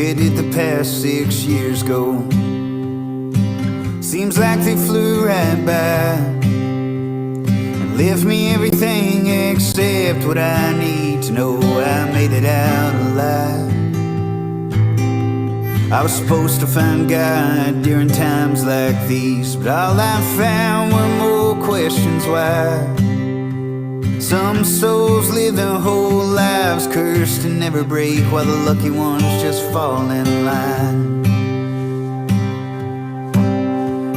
where did the past 6 years go? Seems like they flew right by and left me everything except what I need to know. I made it out alive. I was supposed to find God during times like these, but all I found were more questions why. Some souls live their whole lives cursed and never break, while the lucky ones just fall in line.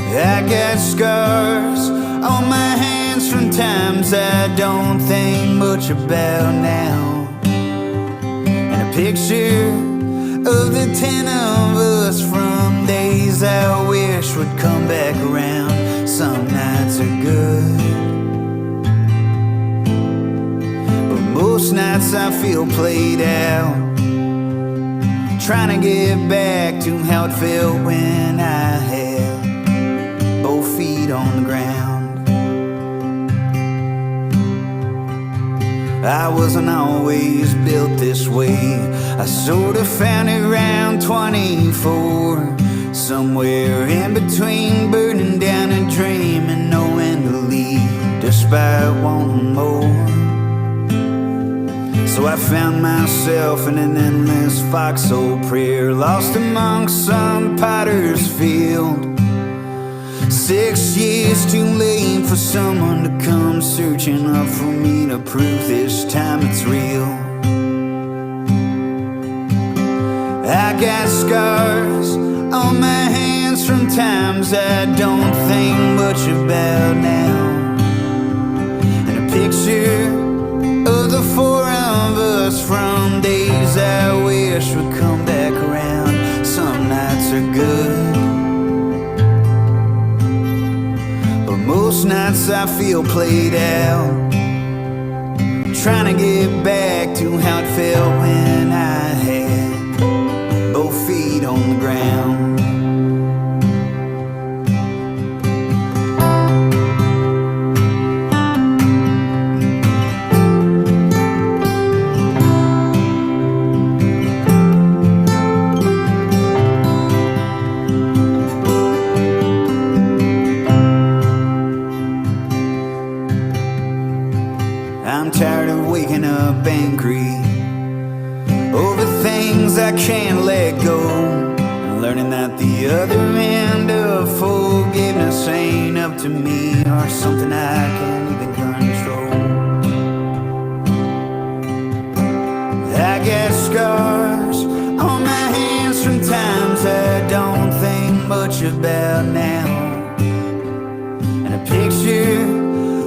I got scars on my hands from times I don't think much about now, and a picture of the 10 of us from days I wish would come back around. Some nights are good, but most nights I feel played out, trying to get back to how it felt when I had both feet on the ground. I wasn't always built this way. I sort of found it around 24, somewhere in between burning down a dream and knowing to leave despite wanting more. So I found myself in an endless foxhole prayer, lost amongst some potter's field. 6 years too late for someone to come searching up for me to prove this time it's real. I got scars on my hands from times I don't think much about now, and a picture of the 4 of us from days I wish would come back around. Some nights are good, most nights I feel played out, trying to get back to how it felt when I had both feet on the ground. I'm tired of waking up angry over things I can't let go, and learning that the other end of forgiveness ain't up to me or something I can't even control. I got scars on my hands from times I don't think much about now, and a picture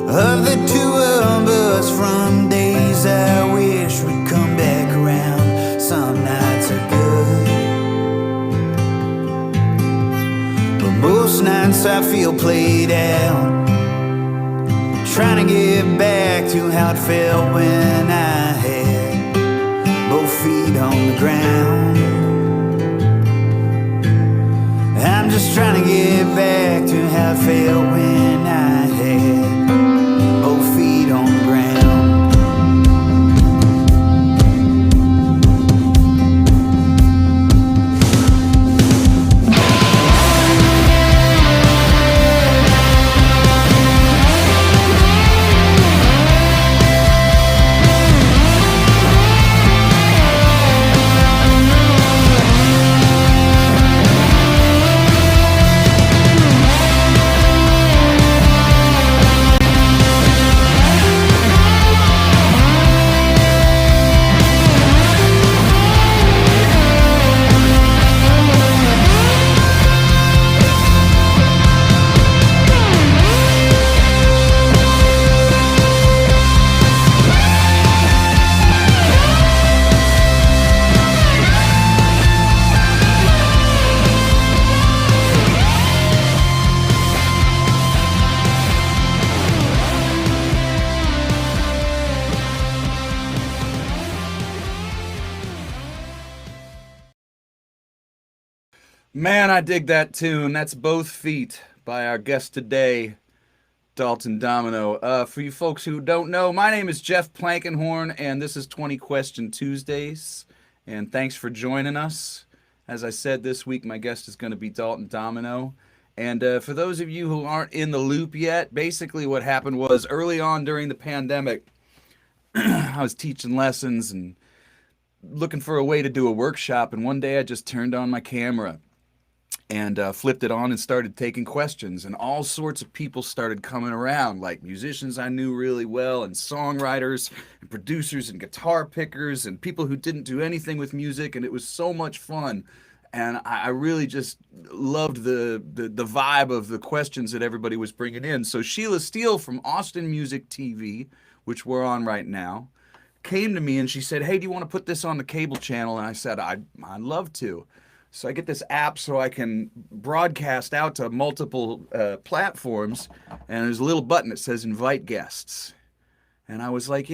of the 2 of us from days I wish would come back around. Some nights are good, but most nights I feel played out, trying to get back to how it felt when I had both feet on the ground. I'm just trying to get back to how it felt when I had both feet on the ground. Man, I dig that tune. That's Both Feet by our guest today, Dalton Domino. For you folks who don't know, my name is Jeff Plankenhorn, and this is 20 Question Tuesdays. And thanks for joining us. As I said, this week my guest is going to be Dalton Domino. And for those of you who aren't in the loop yet, basically what happened was early on during the pandemic, I was teaching lessons and looking for a way to do a workshop. And one day I just turned on my camera and flipped it on and started taking questions. And all sorts of people started coming around, like musicians I knew really well, and songwriters, and producers, and guitar pickers, and people who didn't do anything with music. And it was so much fun. And I really just loved the vibe of the questions that everybody was bringing in. So Sheila Steele from Austin Music TV, which we're on right now, came to me and she said, "Hey, do you want to put this on the cable channel?" And I said, I'd love to. So I get this app so I can broadcast out to multiple platforms, and there's a little button that says invite guests. And I was like,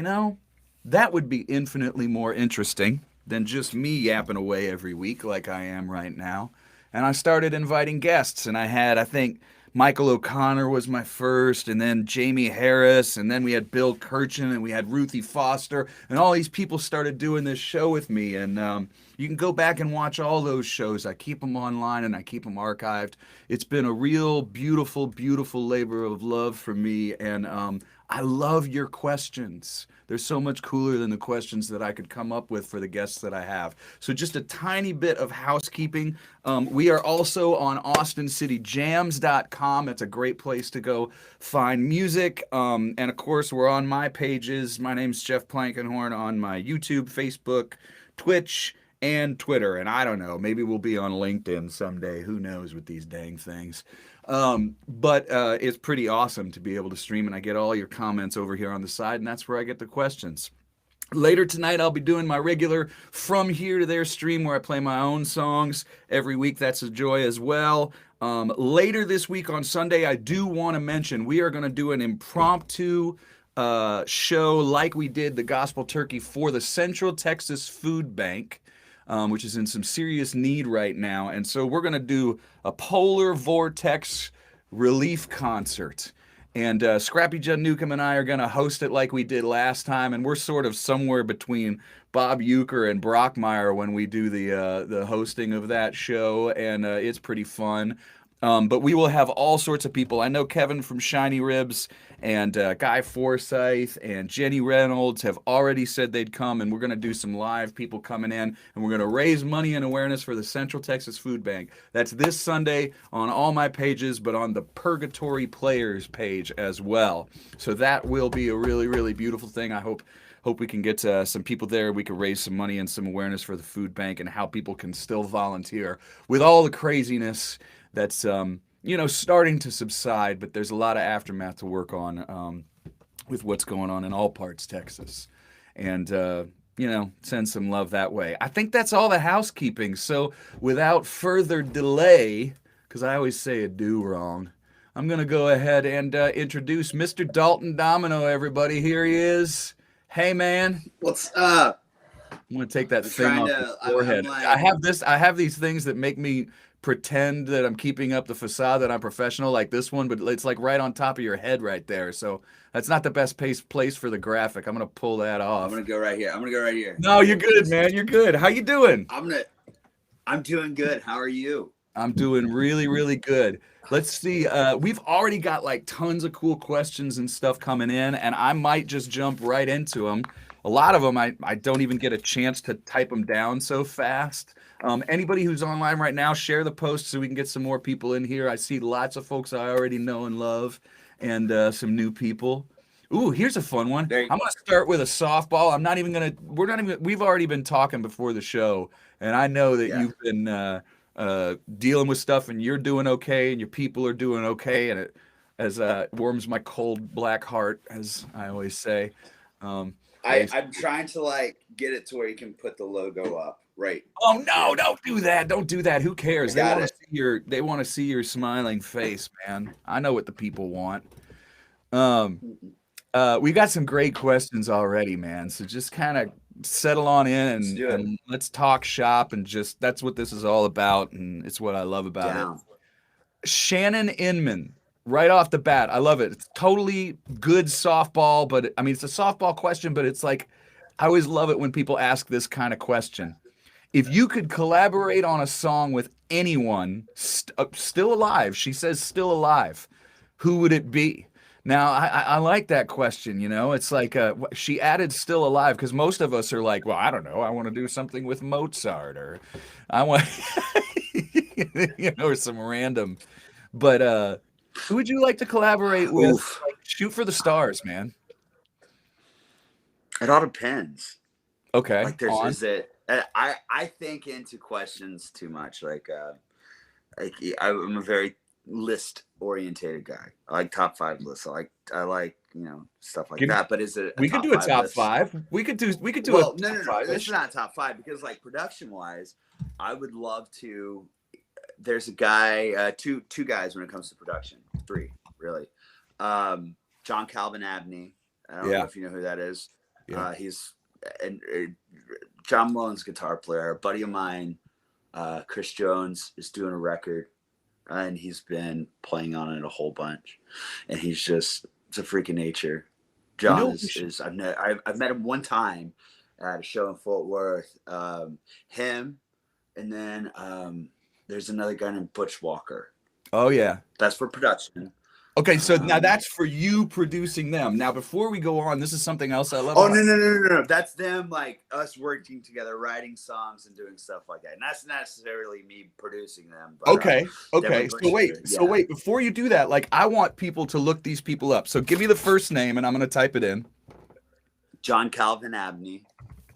that would be infinitely more interesting than just me yapping away every week like I am right now. And I started inviting guests, and I think, Michael O'Connor was my first, and then Jamie Harris, and then we had Bill Kirchen, and we had Ruthie Foster, and all these people started doing this show with me. And you can go back and watch all those shows. I keep them online and I keep them archived. It's been a real beautiful, beautiful labor of love for me, and I love your questions. They're so much cooler than the questions that I could come up with for the guests that I have. So just a tiny bit of housekeeping. We are also on AustinCityJams.com. It's a great place to go find music. And of course, we're on my pages. My name's Jeff Plankenhorn on my YouTube, Facebook, Twitch, and Twitter. And I don't know, maybe we'll be on LinkedIn someday. Who knows with these dang things. But it's pretty awesome to be able to stream, and I get all your comments over here on the side, and that's where I get the questions. Later tonight, I'll be doing my regular From Here to There stream where I play my own songs every week. That's a joy as well. Later this week on Sunday, I do want to mention we are going to do an impromptu show like we did the Gospel Turkey for the Central Texas Food Bank, which is in some serious need right now. And so we're going to do a polar vortex relief concert. And Scrappy Judd Newcomb and I are going to host it like we did last time. And we're sort of somewhere between Bob Euchre and Brockmeyer when we do the hosting of that show. And it's pretty fun. But we will have all sorts of people. I know Kevin from Shiny Ribs and Guy Forsyth and Jenny Reynolds have already said they'd come, and we're going to do some live people coming in, and we're going to raise money and awareness for the Central Texas Food Bank. That's this Sunday on all my pages, but on the Purgatory Players page as well. So that will be a really, really beautiful thing. I hope we can get some people there. We can raise some money and some awareness for the food bank and how people can still volunteer with all the craziness that's starting to subside, but there's a lot of aftermath to work on with what's going on in all parts Texas. And send some love that way. I think that's all the housekeeping. So without further delay, because I always say a do wrong, I'm going to go ahead and introduce Mr. Dalton Domino, everybody. Here he is. Hey, man. What's up? I'm going to take that thing off the forehead. I have these things that make me pretend that I'm keeping up the facade that I'm professional, like this one, but it's like right on top of your head right there. So that's not the best place for the graphic. I'm going to pull that off. I'm going to go right here. No, you're good, man. You're good. How you doing? I'm doing good. How are you? I'm doing really, really good. Let's see. We've already got like tons of cool questions and stuff coming in, and I might just jump right into them. A lot of them, I don't even get a chance to type them down so fast. Anybody who's online right now, share the post so we can get some more people in here. I see lots of folks I already know and love, and some new people. Ooh, here's a fun one. I'm going to start with a softball. We've already been talking before the show, and I know that you've been dealing with stuff, and you're doing okay, and your people are doing okay, and it warms my cold black heart, as I always say. I'm trying to get it to where you can put the logo up. Right. Oh no! Don't do that! Don't do that! Who cares? They want to see your smiling face, man. I know what the people want. We got some great questions already, man. So just kind of settle on in and let's talk shop, and just that's what this is all about, and it's what I love about it. Shannon Inman, right off the bat, I love it. It's totally good softball, but I mean it's a softball question, but it's like I always love it when people ask this kind of question. If you could collaborate on a song with anyone still alive, she says still alive, who would it be? Now, I like that question. It's like she added still alive because most of us are like, well, I don't know. I want to do something with Mozart or I want, or some random. But who would you like to collaborate with? Oof. Like, shoot for the stars, man. It all depends. Okay. Like is it? I think into questions too much. Like I'm a very list orientated guy. I like top 5 lists. I like stuff like that. But is it? We could do a top list? 5. We could do. Well, a no. This is not top 5 because like production wise, I would love to. There's a guy, two guys when it comes to production. 3 really. John Calvin Abney. I don't know if you know who that is. Yeah. He's John Malone's guitar player. A buddy of mine, Chris Jones, is doing a record, and he's been playing on it a whole bunch. And it's a freak of nature. John is I've met him one time at a show in Fort Worth. Him, and then there's another guy named Butch Walker. Oh yeah, that's for production. Okay, so now that's for you producing them. Now, before we go on, this is something else I love. Oh, no. That's them, like, us working together, writing songs and doing stuff like that. And that's not necessarily me producing them. But, okay. So wait, before you do that, like, I want people to look these people up. So give me the first name, and I'm going to type it in. John Calvin Abney.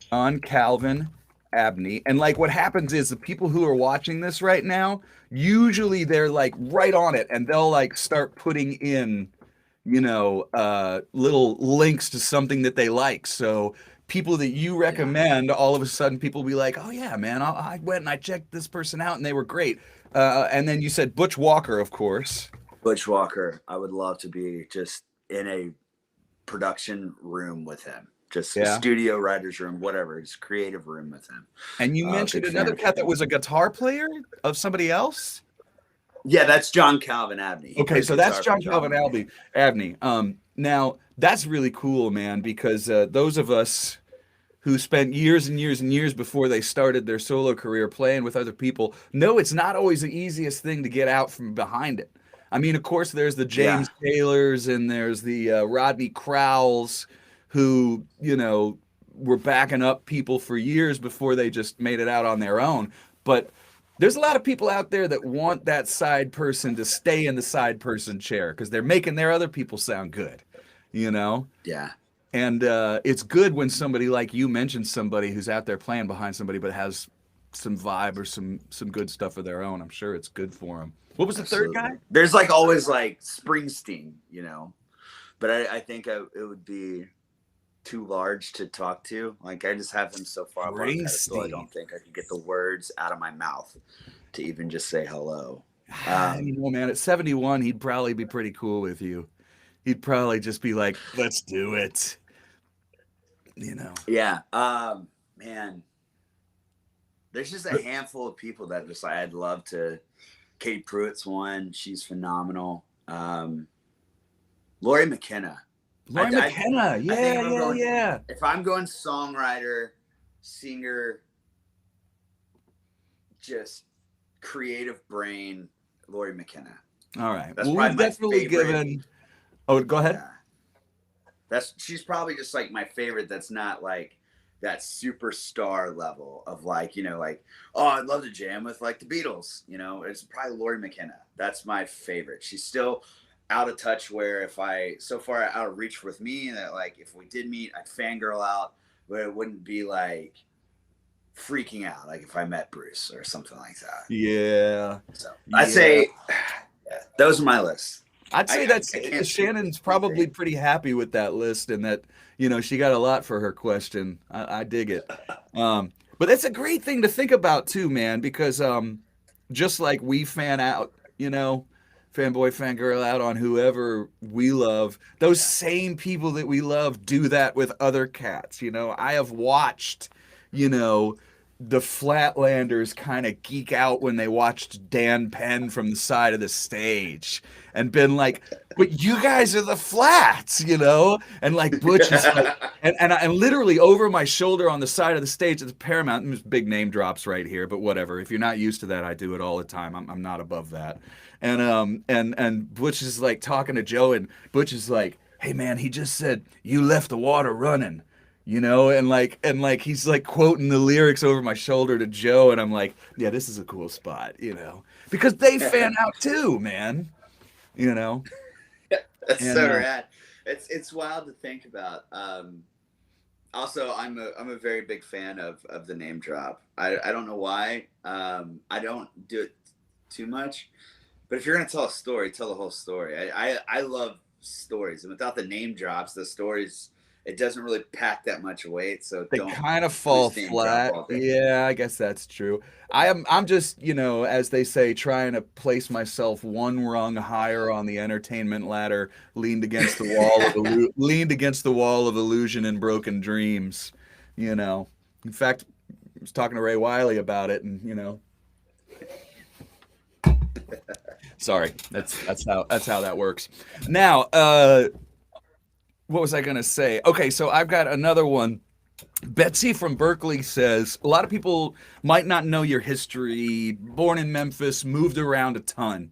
John Calvin Abney. And like what happens is the people who are watching this right now, usually they're like right on it and they'll like start putting in, little links to something that they like. So people that you recommend, all of a sudden people will be like, oh yeah, man, I went and I checked this person out and they were great. And then you said Butch Walker, of course. Butch Walker. I would love to be just in a production room with him. Just a studio, writer's room, whatever. It's creative room with him. And you mentioned another cat that was a guitar player of somebody else? Yeah, that's John Calvin Abney. Okay, so that's John Calvin Abney. Now, that's really cool, man, because those of us who spent years and years and years before they started their solo career playing with other people know it's not always the easiest thing to get out from behind it. I mean, of course, there's the James Taylors and there's the Rodney Crowells, who, were backing up people for years before they just made it out on their own. But there's a lot of people out there that want that side person to stay in the side person chair because they're making their other people sound good, Yeah. And it's good when somebody like you mentions somebody who's out there playing behind somebody but has some vibe or some good stuff of their own. I'm sure it's good for them. What was the third guy? There's like always like Springsteen, but I think it would be too large to talk to. Like I just have him so far above pedestal, I don't think I could get the words out of my mouth to even just say hello. Man, at 71, he'd probably be pretty cool with you. He'd probably just be like, let's do it. Yeah. Man, there's just a handful of people that just I'd love to. Katie Pruitt's one. She's phenomenal. Lori McKenna. Yeah. If I'm going songwriter, singer, just creative brain, Lori McKenna. All right. That's we've definitely given. Oh, go ahead. Yeah. She's probably just like my favorite. That's not like that superstar level of like, oh, I'd love to jam with like the Beatles. It's probably Lori McKenna. That's my favorite. She's still out of touch where so far out of reach with me that like if we did meet, I'd fangirl out, but it wouldn't be like freaking out like if I met Bruce or something like that. Yeah. So I'd say those are my lists. I'd say Shannon's probably pretty happy with that list and that, she got a lot for her question. I dig it. But that's a great thing to think about too, man, because just like we fan out, fanboy, fangirl out on whoever we love, those same people that we love do that with other cats. I have watched, the Flatlanders kind of geek out when they watched Dan Penn from the side of the stage and been like, but you guys are the Flats, you know? And like Butch is like, and literally over my shoulder on the side of the stage at the Paramount, there's big name drops right here, but whatever. If you're not used to that, I do it all the time. I'm not above that. And Butch is like talking to Joe, and Butch is like, hey man, he just said you left the water running, you know, and he's like quoting the lyrics over my shoulder to Joe, and I'm like, yeah, this is a cool spot, you know, because they fan out too, man, you know. That's And so rad. It's wild to think about. Also, I'm a very big fan of the name drop. I don't know why. I don't do it too much, but if you're gonna tell a story, tell the whole story. I love stories, and without the name drops, the stories, it doesn't really pack that much weight. So they don't kind of fall please name drop flat. all day. Yeah, I guess that's true. I'm just, you know, as they say, trying to place myself one rung higher on the entertainment ladder, leaned against the wall of leaned against the wall of illusion and broken dreams, you know. In fact, I was talking to Ray Wiley about it, and you know, sorry, that's how that works. Now, what was I gonna say? Okay, so I've got another one. Betsy from Berkeley says a lot of people might not know your history. Born in Memphis, moved around a ton,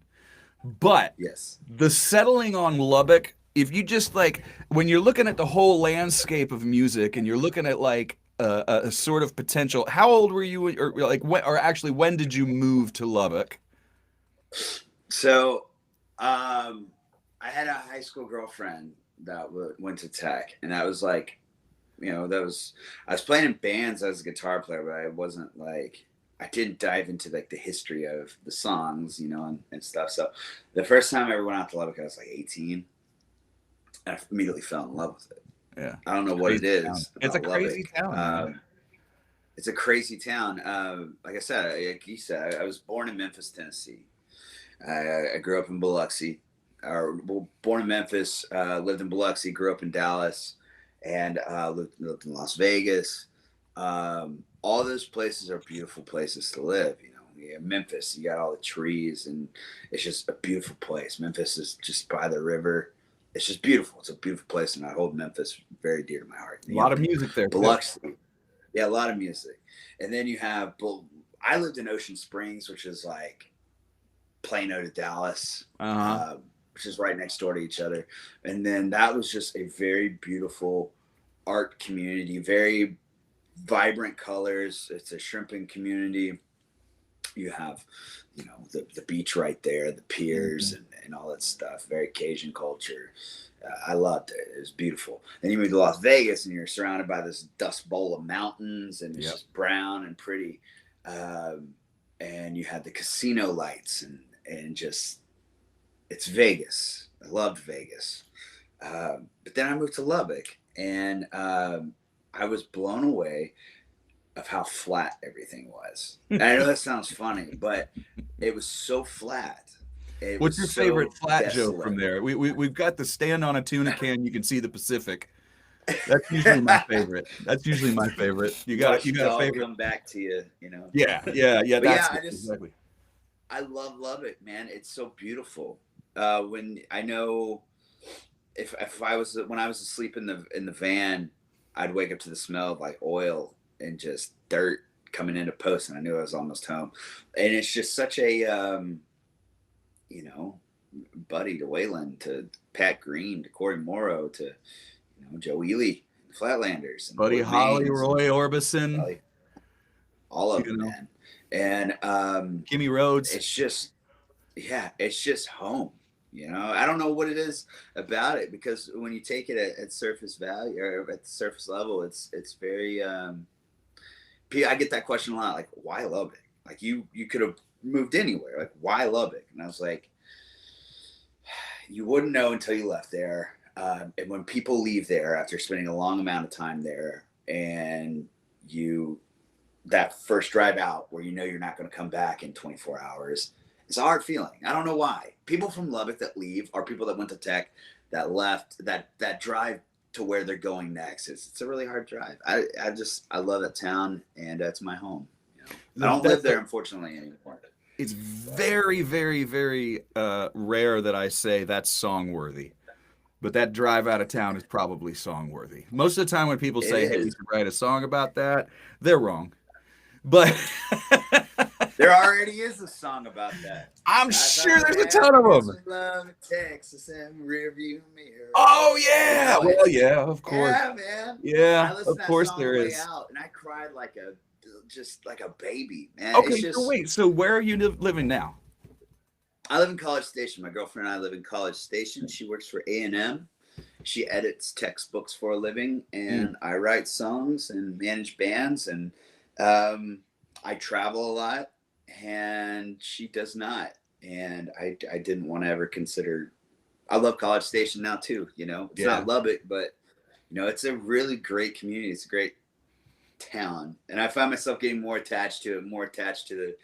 but Yes. the settling on Lubbock. If you just like when you're looking at the whole landscape of music and you're looking at like a sort of potential. How old were you, or like when, or actually when did you move to Lubbock? So, I had a high school girlfriend that went to tech, and that was like, I was playing in bands as a guitar player, but I wasn't like, I didn't dive into like the history of the songs, and stuff. So the first time I ever went out to Lubbock, I was like 18, and I immediately fell in love with it. Yeah, I don't know what it is. town. It's a crazy Lubbock. town. It's a crazy town. Like I said, like you said, I was born in Memphis, Tennessee. I grew up in Biloxi, born in Memphis, lived in Biloxi, grew up in Dallas, and lived in Las Vegas. All those places are beautiful places to live. Memphis, you got all the trees, and it's just a beautiful place. Memphis is just by the river. It's just beautiful. It's a beautiful place, and I hold Memphis very dear to my heart. A lot of music there. Biloxi, yeah, a lot of music. And then you have, I lived in Ocean Springs, which is like Plano to Dallas, which is right next door to each other. And then that was just a very beautiful art community, very vibrant colors. It's a shrimping community. You have, the beach right there, the piers, and all that stuff. Very Cajun culture. I loved it. It was beautiful. Then you move to Las Vegas, and you're surrounded by this dust bowl of mountains, and it's just brown and pretty. And you had the casino lights, and just, it's Vegas. I loved Vegas. But then I moved to Lubbock, and I was blown away of how flat everything was. And I know that sounds funny, but it was so flat. What's your favorite flat joke from there? We've got the stand on a tuna can. You can see the Pacific. That's usually my favorite. You got a favorite. Come back to you, Yeah. Exactly. I love Lubbock, man. It's so beautiful. When I know, if when I was asleep in the van, I'd wake up to the smell of like oil and just dirt coming into post, and I knew I was almost home. And it's just such a Buddy to Waylon to Pat Green to Corey Morrow to Joe Ely, the Flatlanders, and Buddy Holly, Roy Orbison, all of them, man. And Kimmy Rhodes. It's just home. I don't know what it is about it, because when you take it at surface value or at the surface level, it's very. I get that question a lot, like, why Lubbock? Like you could have moved anywhere. Like, why Lubbock? And I was like, you wouldn't know until you left there. And when people leave there after spending a long amount of time there, and that first drive out where you're not going to come back in 24 hours, it's a hard feeling. I don't know why. People from Lubbock that leave are people that went to tech, that left, that drive to where they're going next. It's a really hard drive. I love that town, and it's my home. I don't live there, unfortunately, anymore. It's very, very, very rare that I say that's song worthy. But that drive out of town is probably song worthy. Most of the time when people It say, hey, we is. should write a song about that, they're wrong. But There already is a song about that. I'm sure there's a ton of them. Love in Texas and rearview mirror. Oh, yeah. Well, yeah, of course. Yeah, man. Yeah, I listened of to that course song there on the way is. out, and I cried like a baby, man. Okay, It's just, so wait. So where are you living now? I live in College Station. My girlfriend and I live in College Station. She works for A&M. She edits textbooks for a living, and I write songs and manage bands, and I travel a lot, and she does not. And I didn't want to ever consider. I love College Station now too. You know, it's not Lubbock, but you know, it's a really great community. It's a great town, and I find myself getting more attached to it, more attached to the,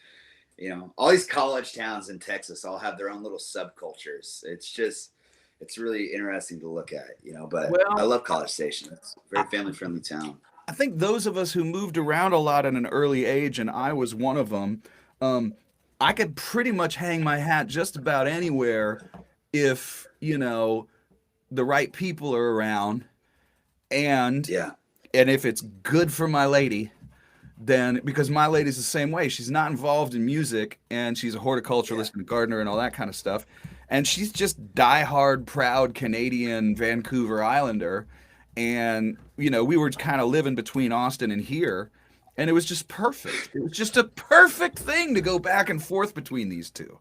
you know, all these college towns in Texas all have their own little subcultures. It's really interesting to look at, you know, but I love College Station. It's a very family friendly town. I think those of us who moved around a lot at an early age, and I was one of them, I could pretty much hang my hat just about anywhere if, you know, the right people are around and if it's good for my lady. Then, because my lady's the same way, she's not involved in music, and she's a horticulturalist and gardener and all that kind of stuff, and she's just diehard proud Canadian Vancouver Islander. And you know, we were kind of living between Austin and here, and it was just perfect. It was just a perfect thing to go back and forth between these two.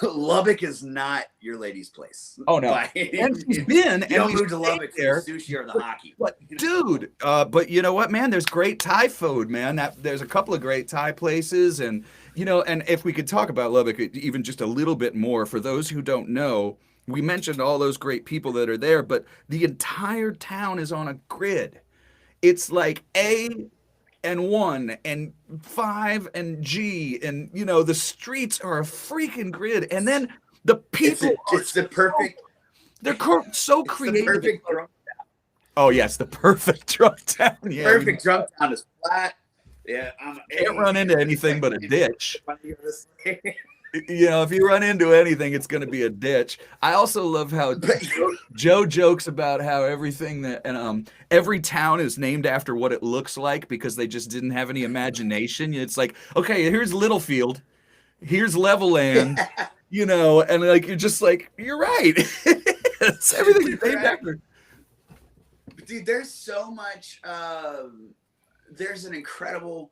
Lubbock is not your lady's place. Oh no, and she's been. You don't move to Lubbock for the sushi or the hockey. But dude, but you know what, man? There's great Thai food, man. There's a couple of great Thai places, and you know, and if we could talk about Lubbock even just a little bit more, for those who don't know, we mentioned all those great people that are there, but the entire town is on a grid. It's like A and 1 and 5 and G, and you know, the streets are a freaking grid, and then the people it's the perfect they're so creative. The perfect drunk town. Oh yes, the perfect drunk town. Yeah, perfect drunk town is flat. Yeah, can't run into anything but a ditch. You know, if you run into anything, it's going to be a ditch. I also love how Joe jokes about how everything that and every town is named after what it looks like because they just didn't have any imagination. It's like, okay, here's Littlefield, here's Levelland, you know, and like you're just like, you're right. It's everything's named after. Dude, there's so much. There's an incredible.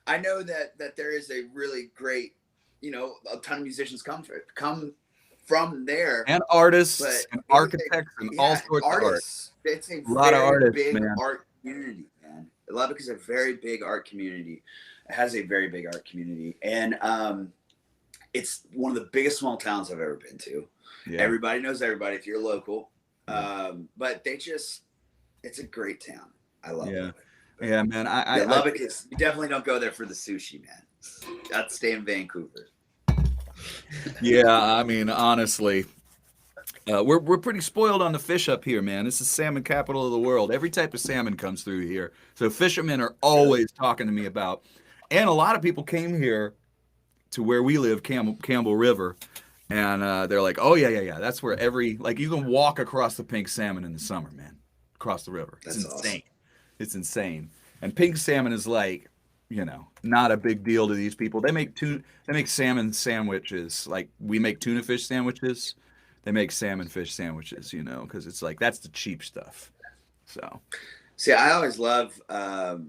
I know that there is a really great. You know, a ton of musicians come from there, and artists, and architects, and all sorts of artists. It's a lot of artists, big man. art community, man. Lubbock is a very big art community. It has a very big art community, and it's one of the biggest small towns I've ever been to. Yeah. Everybody knows everybody if you're local, but it's a great town. I love it. Yeah, man. Lubbock is. You definitely don't go there for the sushi, man. I'd stay in Vancouver. Yeah, I mean, honestly, we're pretty spoiled on the fish up here, man. This is salmon capital of the world. Every type of salmon comes through here. So fishermen are always talking to me about, and a lot of people came here to where we live, Campbell River, and they're like, oh yeah, that's where you can walk across the pink salmon in the summer, man, across the river. It's insane. Awesome. It's insane. And pink salmon is like, you know, not a big deal to these people. They make salmon sandwiches like we make tuna fish sandwiches. They make salmon fish sandwiches, you know, because it's like that's the cheap stuff. So, see, I always love the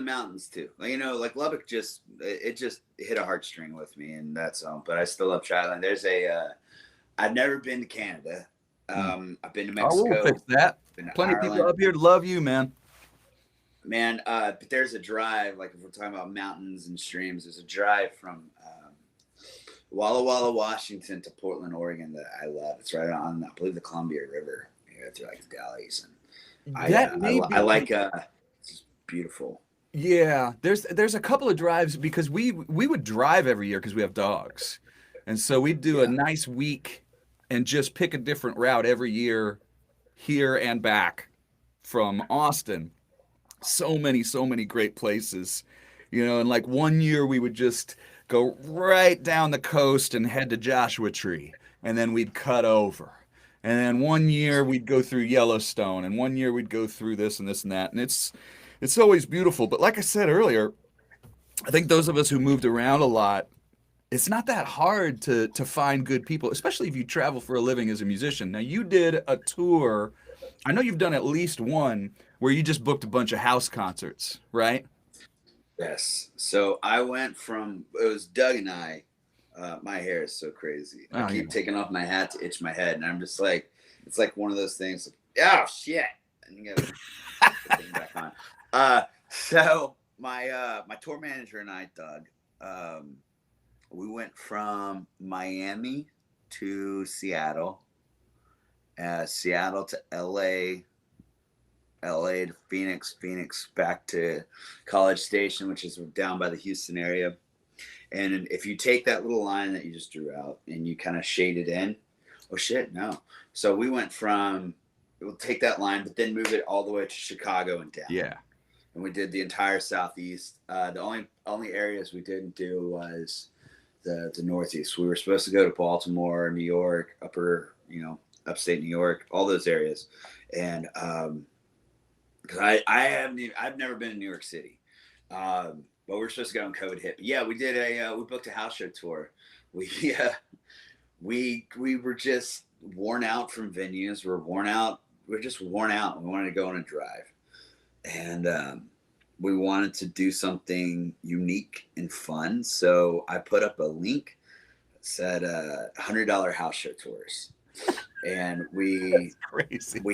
mountains too. Like, you know, like Lubbock just hit a heartstring with me, and that's but I still love traveling. There's I've never been to Canada. I've been to Mexico. We'll fix that. Plenty of people up here to love you, man. Man, but there's a drive, like if we're talking about mountains and streams, there's a drive from Walla Walla, Washington to Portland, Oregon that I love. It's right on, I believe, the Columbia River. You go through like the valleys, and I like it's beautiful. Yeah, there's a couple of drives because we would drive every year because we have dogs, and so we'd do a nice week and just pick a different route every year, here and back from Austin. So many great places. you know, and like one year we would just go right down the coast and head to Joshua Tree, and then we'd cut over. And then one year we'd go through Yellowstone, and one year we'd go through this and this and that. And it's always beautiful. But like I said earlier, I think those of us who moved around a lot, it's not that hard to find good people, especially if you travel for a living as a musician. Now you did a tour. I know you've done at least one where you just booked a bunch of house concerts, right? Yes. So I went from, it was Doug and I. My hair is so crazy. I Oh, keep yeah. taking off my hat to itch my head, and I'm just like, it's like one of those things. Like, oh shit! And you gotta put the thing back on. So my tour manager and I, Doug, we went from Miami to Seattle, Seattle to LA, LA to Phoenix, Phoenix back to College Station, which is down by the Houston area. And if you take that little line that you just drew out and you kind of shade it in, oh shit, no. So we went from, we'll take that line, but then move it all the way to Chicago and down. Yeah. And we did the entire Southeast. The only areas we didn't do was the Northeast. We were supposed to go to Baltimore, New York, upstate New York, all those areas. And because I've never been in New York City. But we're supposed to go on COVID hit. But yeah, we did we booked a house show tour. We were just worn out from venues. We're just worn out. We wanted to go on a drive. And we wanted to do something unique and fun. So I put up a link that said $100 house show tours. And we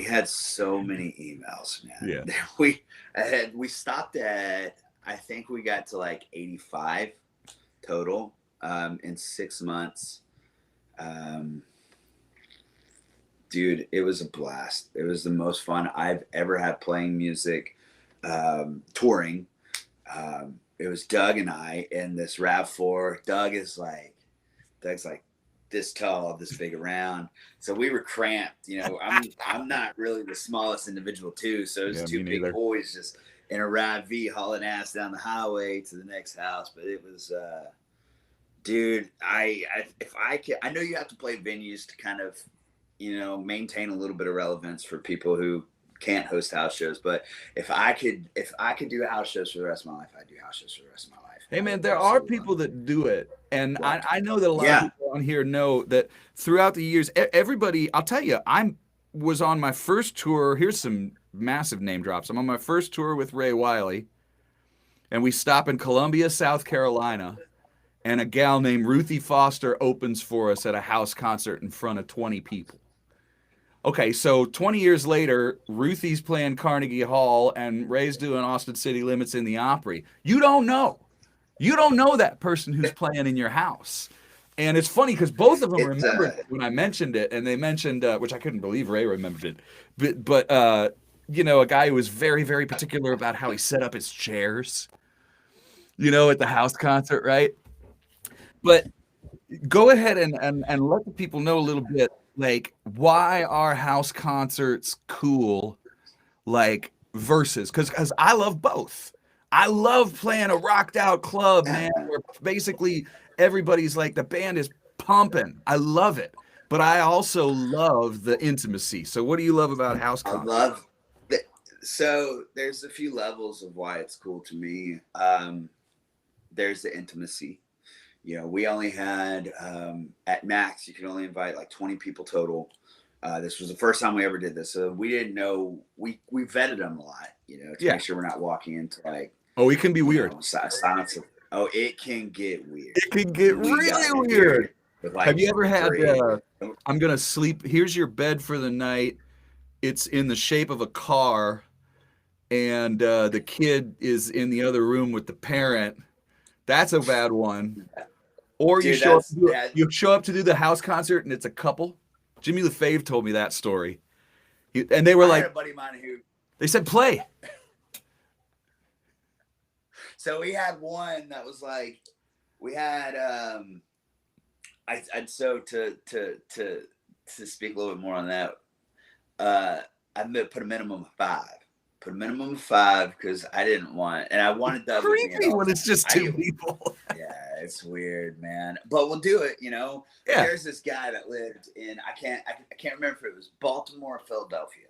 had so many emails, man. Yeah. We stopped at, I think we got to like 85 total in 6 months. Dude, it was a blast. It was the most fun I've ever had playing music, touring. It was Doug and I in this RAV4. Doug's like this tall, this big around. So we were cramped. You know, I'm not really the smallest individual too. So it was two big boys just in a RAV4 hauling ass down the highway to the next house. But it was, dude, I know you have to play venues to kind of, maintain a little bit of relevance for people who can't host house shows. But if I could do house shows for the rest of my life, I'd do house shows for the rest of my life. Hey man, there are people that do it. And I know that a lot of people on here know that throughout the years, everybody, I'll tell you, was on my first tour. Here's some massive name drops. I'm on my first tour with Ray Wiley, and we stop in Columbia, South Carolina, and a gal named Ruthie Foster opens for us at a house concert in front of 20 people. Okay, so 20 years later, Ruthie's playing Carnegie Hall, and Ray's doing Austin City Limits in the Opry. You don't know that person who's playing in your house. And it's funny because both of them remembered it when I mentioned it, and they mentioned, which I couldn't believe Ray remembered it, but a guy who was very, very particular about how he set up his chairs, at the house concert, right? But go ahead and let the people know a little bit, like, why are house concerts cool, like, versus, because I love both. I love playing a rocked out club, man, where basically everybody's like, the band is pumping. I love it. But I also love the intimacy. So what do you love about house concerts? So there's a few levels of why it's cool to me. There's the intimacy. We only had, at max, you could only invite like 20 people total. This was the first time we ever did this. So we didn't know, we vetted them a lot, to make sure we're not walking into like, oh, it can be weird. Silence. Oh, it can get weird. It can get really weird. Like, have you ever had, I'm going to sleep, here's your bed for the night. It's in the shape of a car, and the kid is in the other room with the parent. That's a bad one. Or you show up to do the house concert and it's a couple. Jimmy LaFave told me that story. And they were like, a buddy of mine who, they said, play. So we had one that was like, we had, so to speak a little bit more on that, I put a minimum of 5 put a minimum of 5 because I didn't want, and I wanted Doug with me. Creepy when it's just 2 people. Yeah, it's weird, man. But we'll do it, you know. Yeah. There's this guy that lived in I can't remember if it was Baltimore or Philadelphia.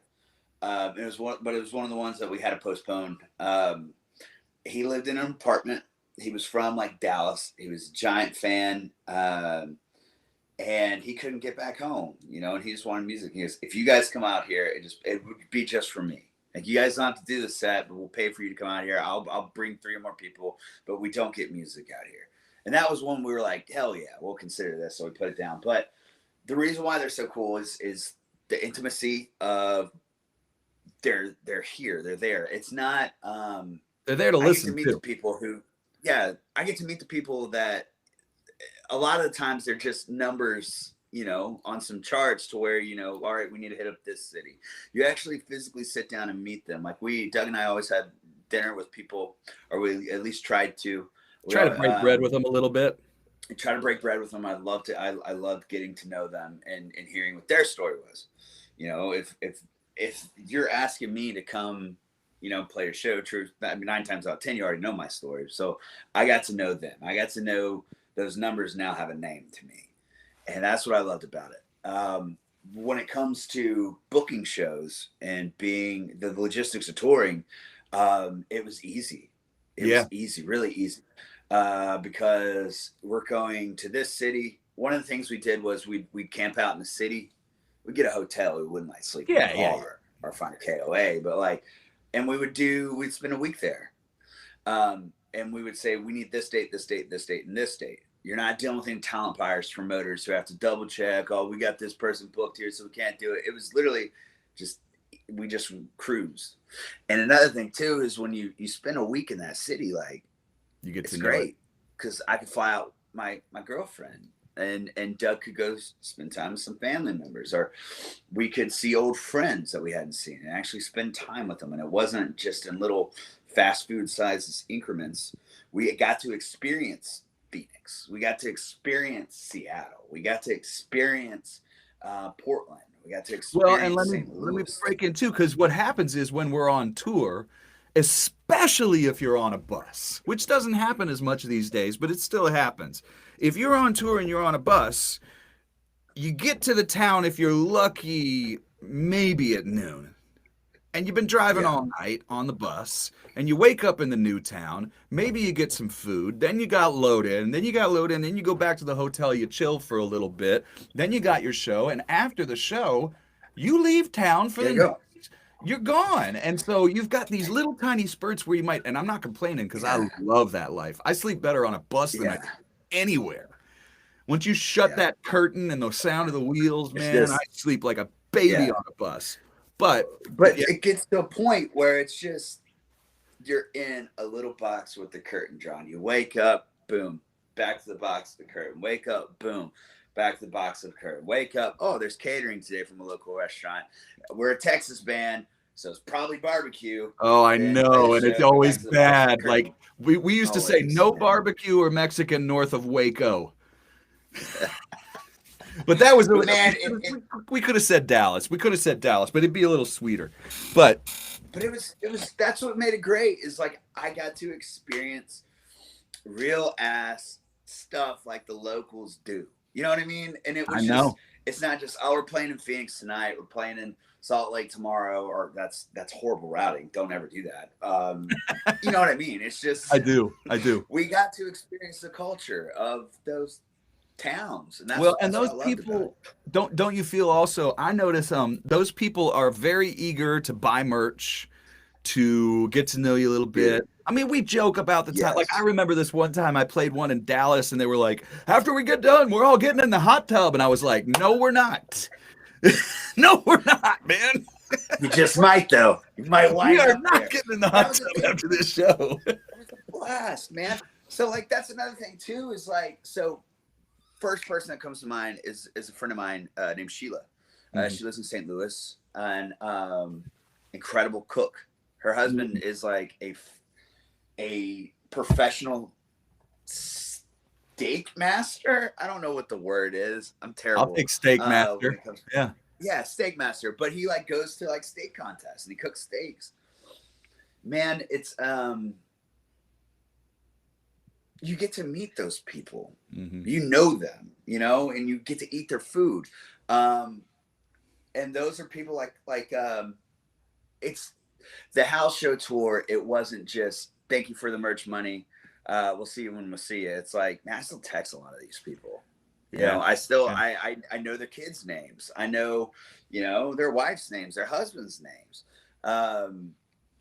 It was one of the ones that we had to postpone. He lived in an apartment. He was from like Dallas. He was a giant fan. And he couldn't get back home, you know, and he just wanted music. He goes, if you guys come out here, it would be just for me. Like, you guys don't have to do the set, but we'll pay for you to come out here. I'll bring 3 or more people, but we don't get music out here. And that was when we were like, hell yeah, we'll consider this. So we put it down. But the reason why they're so cool is the intimacy of they're here, they're there. It's not they're there to listen to meet the people who, I get to meet the people that a lot of the times they're just numbers, you know, on some charts to where, you know, all right, we need to hit up this city. You actually physically sit down and meet them. Like Doug and I always had dinner with people, or we at least tried to. Try to break bread with them a little bit. Try to break bread with them. I loved getting to know them and hearing what their story was. You know, if you're asking me to come, you know, play a show, true, I mean, 9 times out of 10, you already know my story. So I got to know them. I got to know those numbers now have a name to me. And that's what I loved about it. When it comes to booking shows and being the logistics of touring, it was easy. It was easy, really easy. Because we're going to this city. One of the things we did was we'd camp out in the city. We'd get a hotel. We wouldn't like sleep in the bar or find a KOA, but like, and we'd spend a week there. And we would say, we need this date, this date, this date, and this date. You're not dealing with any talent buyers, promoters who have to double check. Oh, we got this person booked here, so we can't do it. It was literally we just cruised. And another thing too is when you spend a week in that city, like, you get it's to great because I could fly out my girlfriend and Doug could go spend time with some family members, or we could see old friends that we hadn't seen and actually spend time with them. And it wasn't just in little fast food sizes increments. We got to experience Phoenix. We got to experience Seattle. We got to experience Portland. We got to experience and let me break in too, because what happens is when we're on tour, especially if you're on a bus, which doesn't happen as much these days, but it still happens. If you're on tour and you're on a bus, you get to the town, if you're lucky, maybe at noon. And you've been driving all night on the bus, and you wake up in the new town. Maybe you get some food. Then you got loaded, then you go back to the hotel. You chill for a little bit. Then you got your show, and after the show, you leave town for the night. You're gone. And so you've got these little tiny spurts where you might, and I'm not complaining because I love that life. I sleep better on a bus than I do anywhere. Once you shut that curtain and the sound of the wheels, man, I sleep like a baby on a bus. But it gets to a point where it's just you're in a little box with the curtain drawn. You wake up, boom, back to the box of the curtain. Wake up, boom, back to the box of the curtain. Wake up, oh, there's catering today from a local restaurant. We're a Texas band, so it's probably barbecue. Oh, I know, and it's always bad. Like we used to say, no barbecue or Mexican north of Waco. But that was we could have said Dallas. We could have said Dallas, but it'd be a little sweeter. But it was that's what made it great. Is like I got to experience real ass stuff like the locals do. You know what I mean? And it was it's not just, oh, we're playing in Phoenix tonight, we're playing in Salt Lake tomorrow, or that's horrible routing. Don't ever do that. You know what I mean? It's just I do. We got to experience the culture of those towns, and and those people don't you feel also, I notice those people are very eager to buy merch, to get to know you a little bit. I mean, we joke about the time. Like, I remember this one time I played one in Dallas and they were like, after we get done, we're all getting in the hot tub. And I was like, no, we're not. No, we're not, man. You just might, though. You might wind We are up not there. getting in the hot tub after this show. It was a blast, man. So, like, that's another thing, too, is like, so first person that comes to mind is a friend of mine named Sheila. She lives in St. Louis, and incredible cook. Her husband is like a professional steak master. I don't know what the word is. I'm terrible. I'll take steak master. Yeah, steak master. But he like goes to like steak contests and he cooks steaks. man, it's you get to meet those people. You know them, you know, and you get to eat their food. And those are people like it's the house show tour. It wasn't just thank you for the merch money. We'll see you when we'll see you. It's like, man, I still text a lot of these people. You know, I still I know their kids' names. I know, you know, their wives' names, their husbands' names.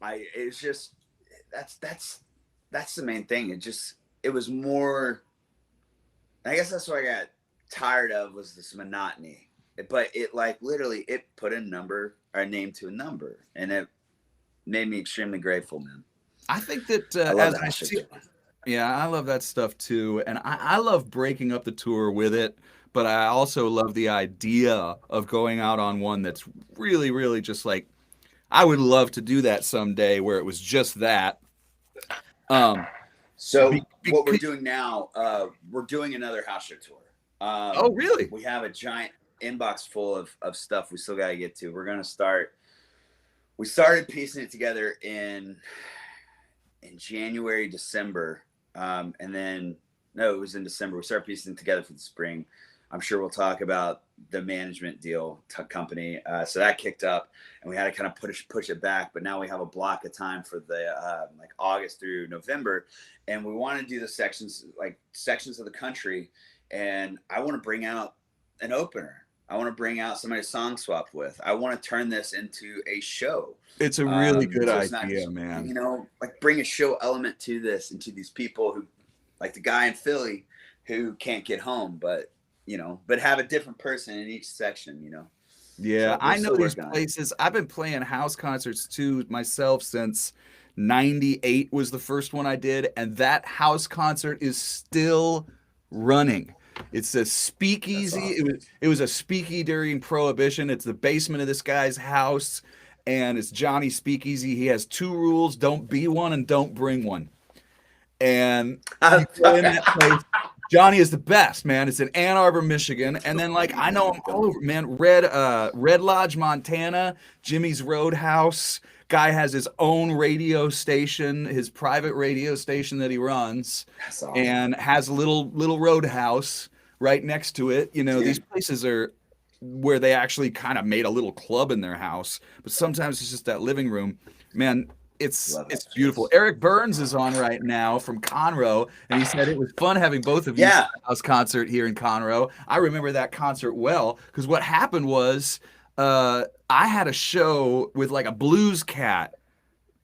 It's just that's the main thing. It was more. I guess that's what I got tired of, was this monotony. But it like literally it put a name to a number, and it made me extremely grateful, man. I think that I love that shit. Yeah, I love that stuff too. And I love breaking up the tour with it, but I also love the idea of going out on one that's really, really just like, I would love to do that someday where it was just that. So what we're doing now, we're doing another house show tour. Oh, really? We have a giant inbox full of stuff we still got to get to. We're going to we started piecing it together in January, December. And then, no, it was in December. We started piecing it together for the spring. I'm sure we'll talk about the management deal company. So that kicked up, and we had to kind of push it back. But now we have a block of time for the like August through November, and we want to do the sections of the country. And I want to bring out an opener. I want to bring out somebody to song swap with. I want to turn this into a show. It's a really good idea, man. You know, like bring a show element to this and to these people who, like the guy in Philly who can't get home, but have a different person in each section, you know? Yeah, So I know these places. I've been playing house concerts too myself since '98 was the first one I did. And that house concert is still running. It's a speakeasy. Awesome. It was a speakeasy during Prohibition. It's the basement of this guy's house, and it's Johnny Speakeasy. He has 2 rules: don't be one and don't bring one. And you go in that place. Johnny is the best, man. It's in Ann Arbor, Michigan, and then like I know him all over, man. Red Lodge, Montana, Jimmy's Roadhouse. Guy has his own radio station, his private radio station that he runs, awesome. And has a little roadhouse right next to it. You know, these places are where they actually kind of made a little club in their house, but sometimes it's just that living room. Man, it's beautiful. Eric Burns is on right now from Conroe, and he said it was fun having both of you at the house concert here in Conroe. I remember that concert well, because what happened was I had a show with like a blues cat,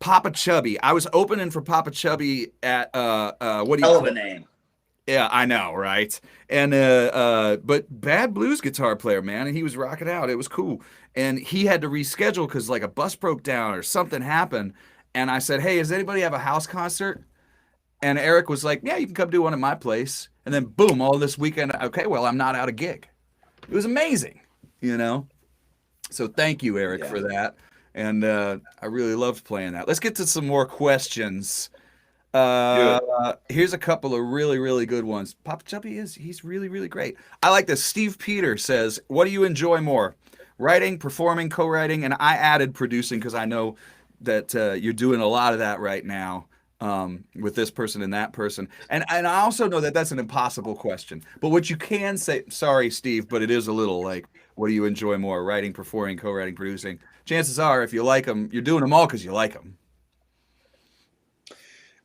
Papa Chubby. I was opening for Papa Chubby at what do you call it? Name. Yeah, I know, right? And but bad blues guitar player, man, and he was rocking out. It was cool. And he had to reschedule because like a bus broke down or something happened. And I said, hey, does anybody have a house concert? And Eric was like, yeah, you can come do one at my place. And then boom, all this weekend. Okay, well, I'm not out of gig. It was amazing, you know? So thank you, Eric, for that. And I really loved playing that. Let's get to some more questions. Here's a couple of really, really good ones. Papa Chubby he's really, really great. I like this. Steve Peter says, what do you enjoy more? Writing, performing, co-writing, and I added producing because I know that you're doing a lot of that right now with this person and that person. And I also know that that's an impossible question. But what you can say, sorry, Steve, but it is a little like, what do you enjoy more? Writing, performing, co-writing, producing? Chances are, if you like them, you're doing them all because you like them.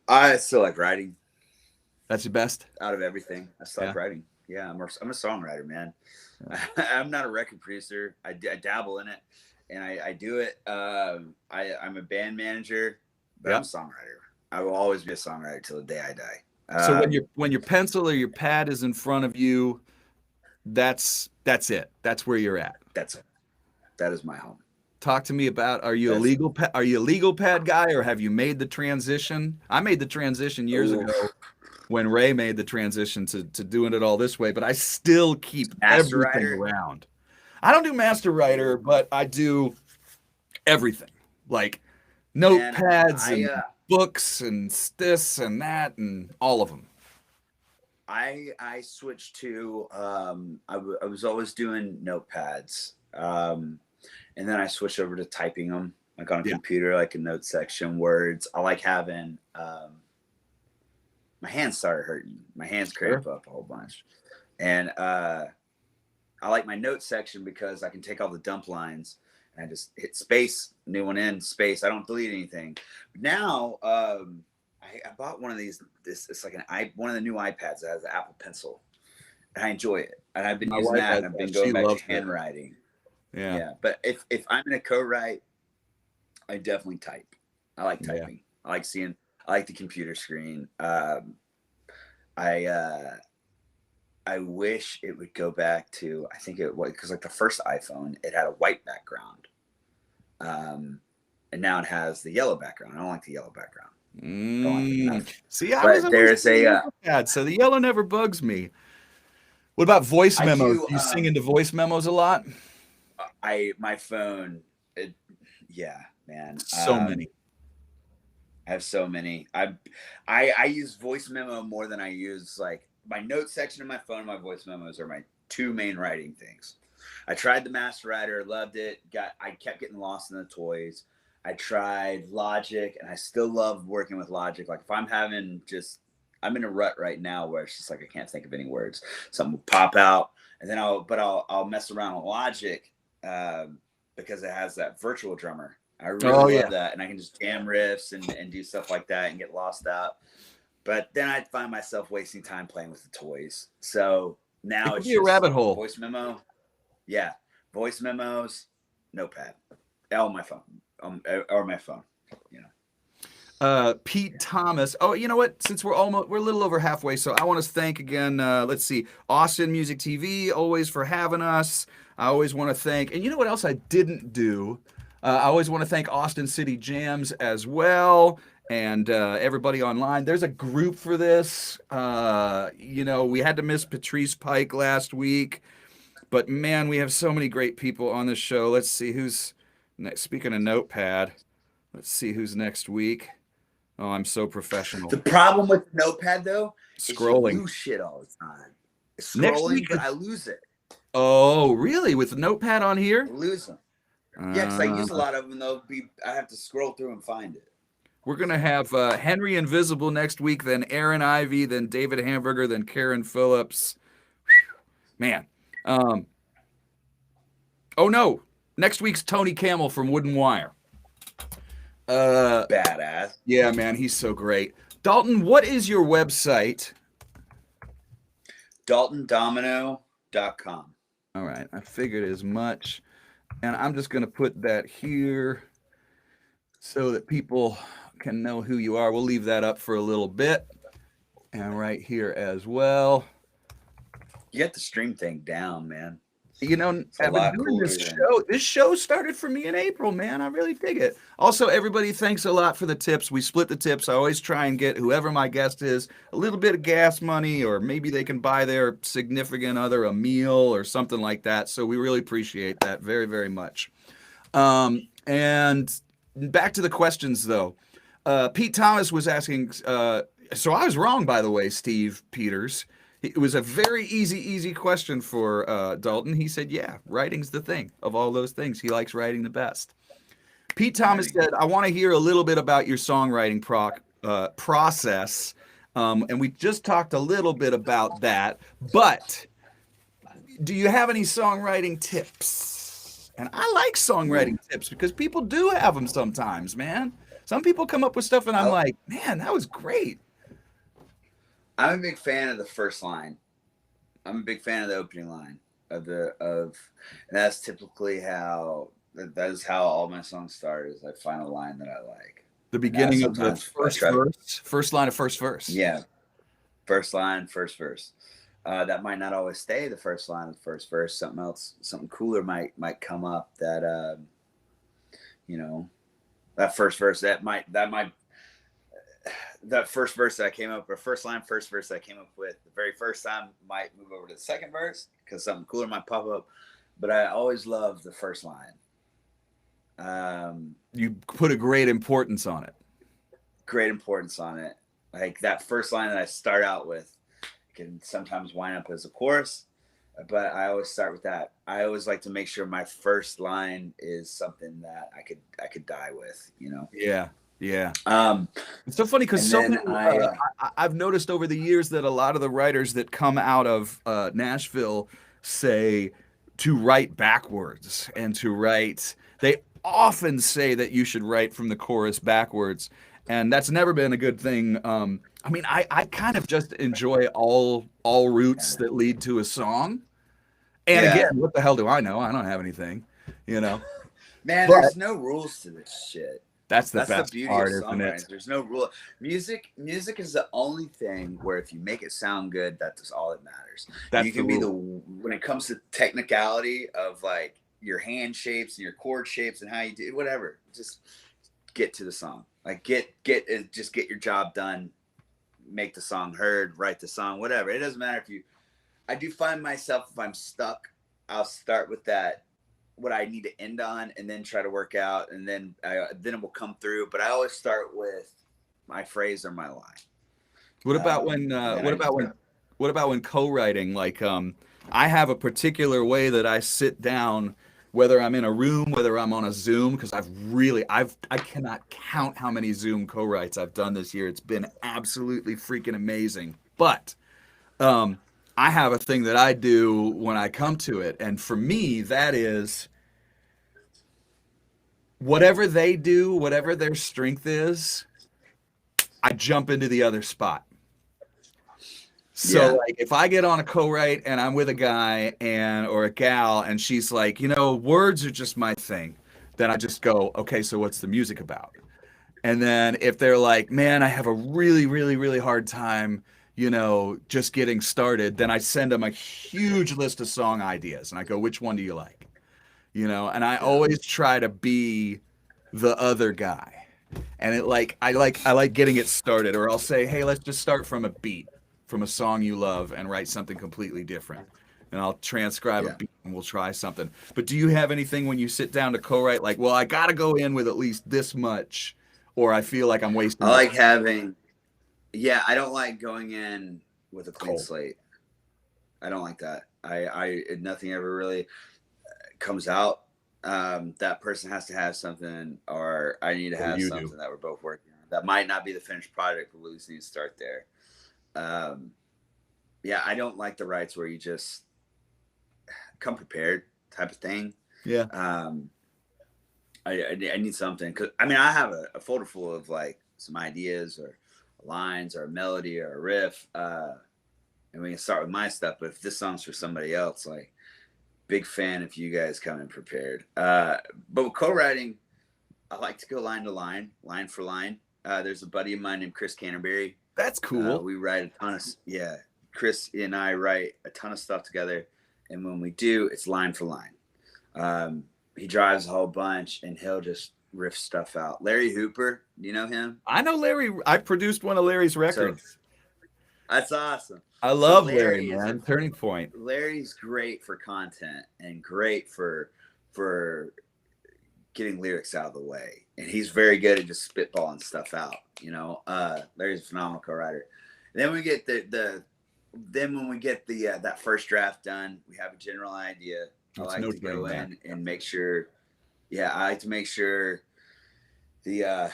I still like writing. That's your best? Out of everything. I still like writing. Yeah, I'm a songwriter, man. I'm not a record producer. I dabble in it, and I do it. I'm a band manager, but I'm a songwriter. I will always be a songwriter till the day I die. So when your pencil or your pad is in front of you, that's it. That's where you're at. That's it. That is my home. Talk to me about, are you a legal pad guy, or have you made the transition? I made the transition years ago when Ray made the transition to doing it all this way, but I still keep everything around. I don't do master writer, but I do everything, like notepads and books and this and that and all of them. I switched to I was always doing notepads, and then I switched over to typing them. like on a Yeah. computer, like a note section, words. I like having, my hands started hurting. My hands cramp up a whole bunch. And I like my note section because I can take all the dump lines and I just hit space, new one in, space. I don't delete anything. Now, I bought one of these. It's like one of the new iPads that has an Apple Pencil, and I enjoy it. And I've been My using wife that, has and I've been that. going She back to loves it. handwriting. Yeah. Yeah, but if I'm in a co-write, I definitely type. I like Yeah. typing. I like the computer screen. I wish it would go back to, I think it was, because like the first iPhone, it had a white background. And now it has the yellow background. I don't like the yellow background. Don't like it enough. See, I But was always there's a, yellow pad, so the yellow never bugs me. What about voice I memos? do, Do you sing into voice memos a lot? my phone, yeah, man. So many. I have so many. I use voice memo more than I use like my note section of my phone. My voice memos are my two main writing things. I tried the Master Writer, loved it. I kept getting lost in the toys. I tried Logic, and I still love working with Logic. Like if I'm I'm in a rut right now where it's just like I can't think of any words. Something will pop out, and then I'll mess around with Logic because it has that virtual drummer. I really love that, and I can just jam riffs and do stuff like that and get lost out. But then I'd find myself wasting time playing with the toys. So now it's be a rabbit hole. Voice memo. Yeah, voice memos, notepad, on my phone, or my phone. You know. Pete Thomas. Oh, you know what? Since we're a little over halfway, so I want to thank again. Let's see, Austin Music TV, always for having us. I always want to thank, and you know what else I didn't do? I always want to thank Austin City Jams as well, and everybody online. There's a group for this. You know, we had to miss Patrice Pike last week, but man, we have so many great people on this show. Let's see who's next. Speaking of Notepad, let's see who's next week. Oh, I'm so professional. The problem with Notepad though Scrolling. is you lose shit all the time. It's Next scrolling, week but is- I lose it. Oh, really? With Notepad on here? I lose them. Yeah, because I use a lot of them. I have to scroll through and find it. We're going to have Henry Invisible next week, then Aaron Ivey, then David Hamburger, then Karen Phillips. Man. Oh, no. Next week's Tony Camel from Wooden Wire. Badass. Yeah, man. He's so great. Dalton, what is your website? DaltonDomino.com. All right. I figured as much. And I'm just going to put that here so that people can know who you are. We'll leave that up for a little bit. And right here as well. You got the stream thing down, man. You know, I've been doing this show. This show started for me in April, man. I really dig it. Also, everybody, thanks a lot for the tips. We split the tips. I always try and get whoever my guest is a little bit of gas money, or maybe they can buy their significant other a meal or something like that. So we really appreciate that very, very much. And back to the questions, though. Pete Thomas was asking, so I was wrong, by the way, Steve Peters. It was a very easy question for Dalton. He said, yeah, writing's the thing. Of all those things, he likes writing the best. Pete Thomas said, I want to hear a little bit about your songwriting process. And we just talked a little bit about that. But do you have any songwriting tips? And I like songwriting tips because people do have them sometimes, man. Some people come up with stuff and I'm like, man, that was great. I'm a big fan of the first line. I'm a big fan of the opening line and that's typically how all my songs start. Is I find a line that I like. The beginning of the first line of first verse. Yeah, first line, first verse. That might not always stay the first line of the first verse. Something else, something cooler might come up. That that first verse that first verse that I came up, or first line, first verse that I came up with, the very first time might move over to the second verse because something cooler might pop up. But I always love the first line. You put a great importance on it. Great importance on it. Like that first line that I start out with can sometimes wind up as a chorus, but I always start with that. I always like to make sure my first line is something that I could die with, you know. Yeah, yeah. Um, It's so funny because and so then many. I've noticed over the years that a lot of the writers that come out of Nashville say to write backwards and to write. They often say that you should write from the chorus backwards, and that's never been a good thing. I mean, I kind of just enjoy all routes that lead to a song. And again, yeah, what the hell do I know? I don't have anything, you know. man, But there's no rules to this shit. that's the That's the best beauty of part, isn't it? songwriting. There's no rule. Music is the only thing where if you make it sound good, that's all that matters. That's You the can be rule. when it comes to technicality of like your hand shapes and your chord shapes and how you do whatever. Just get to the song. Like just get your job done. Make the song heard. Write the song. Whatever. It doesn't matter if you. I do find myself if I'm stuck, I'll start with that what I need to end on, and then try to work out, and then it will come through. But I always start with my phrase or my line. What about when And then what I about just when what about when co-writing? Like I have a particular way that I sit down, whether I'm in a room, whether I'm on a Zoom, because I cannot count how many Zoom co-writes I've done this year. It's been absolutely freaking amazing. But um I have a thing that I do when I come to it, and for me that is whatever they do, whatever their strength is, I jump into the other spot. So yeah, like if I get on a co-write and I'm with a guy and or a gal and she's like, you know, words are just my thing, then I just go, okay, so what's the music about? And then if they're like, man, I have a really hard time, you know, just getting started, then I send them a huge list of song ideas and I go, which one do you like? You know, and I yeah, always try to be the other guy. And I like getting it started, or I'll say, hey, let's just start from a beat from a song you love and write something completely different. And I'll transcribe a yeah. beat and we'll try something. But do you have anything when you sit down to co-write like, well, I got to go in with at least this much, or I feel like I'm wasting I my like having. Yeah, I don't like going in with a clean cold? slate. I don't like that. Nothing ever really comes out. That person has to have something, or I need to Or have you do. something that we're both working on. That might not be the finished product, but we just need to start there. Um, yeah, I don't like the rights where you just come prepared type of thing. Yeah. Um, I need something because I mean I have a folder full of like some ideas or lines or a melody or a riff, and we can start with my stuff. But if this song's for somebody else, like big fan if you guys come in prepared. But with co-writing, I like to go line to line, line for line. There's a buddy of mine named Chris Canterbury. That's cool. We write a ton of yeah. Chris and I write a ton of stuff together, and when we do, it's line for line. He drives a whole bunch, and he'll just riff stuff out. Larry Hooper, do you know him? I know Larry. I produced one of Larry's So records. that's awesome. I So love Larry, Larry is a man. Turning Point. Larry's great for content and great for getting lyrics out of the way, and he's very good at just spitballing stuff out. You know, Larry's a phenomenal co-writer. And then we get when we get the that first draft done, we have a general idea. I It's like no to go turning in back. and make sure. Yeah, I like to make sure the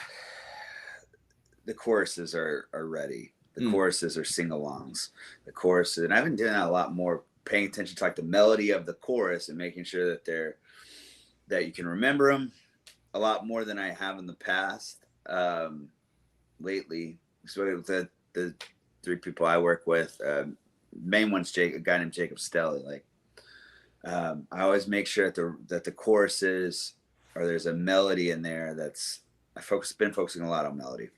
choruses are ready. The Mm. choruses are sing-alongs. The choruses, and I've been doing that a lot more, paying attention to like the melody of the chorus and making sure that you can remember them a lot more than I have in the past. Lately, so the three people I work with, main one's a guy named Jacob Stelly. Like, I always make sure that the choruses or there's a melody in there that's been focusing a lot on melody.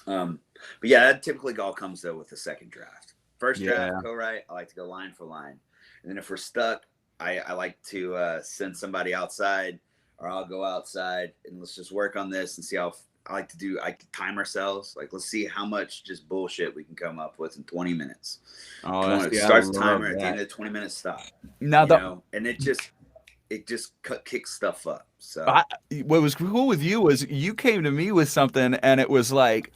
But yeah, that typically all comes though with the second draft. First draft, Yeah. co-write, I like to go line for line. And then if we're stuck, I like to send somebody outside, or I'll go outside and let's just work on this and see how. I like to time ourselves. Like, let's see how much just bullshit we can come up with in 20 minutes. Oh, 20, that's, it yeah, I starts the love timer at the end that. of the 20 minutes stop. Now, You know, and it just kicks stuff up. So I, what was cool with you was you came to me with something, and it was like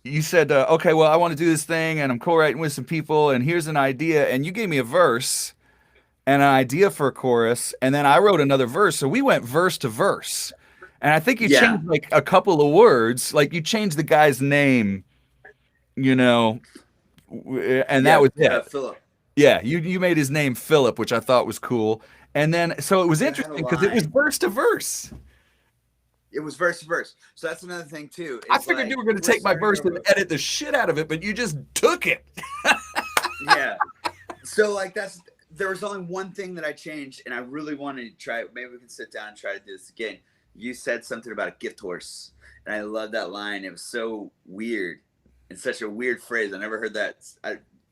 you said, okay, well, I want to do this thing, and I'm co-writing with some people, and here's an idea, and you gave me a verse and an idea for a chorus, and then I wrote another verse, so we went verse to verse, and I think you Yeah. changed like a couple of words, like you changed the guy's name, you know, and that Yeah. was it. Philip. Yeah, you made his name Philip, which I thought was cool, and then so it was It had a interesting because it was line. verse to verse. It was verse to verse. So that's another thing too. I Is figured you like were going to we're take my starting verse and over. edit the shit out of it, but you just took it. Yeah. So like there was only one thing that I changed, and I really wanted to try. Maybe we can sit down and try to do this again. You said something about a gift horse, and I love that line. It was so weird and such a weird phrase. I never heard that.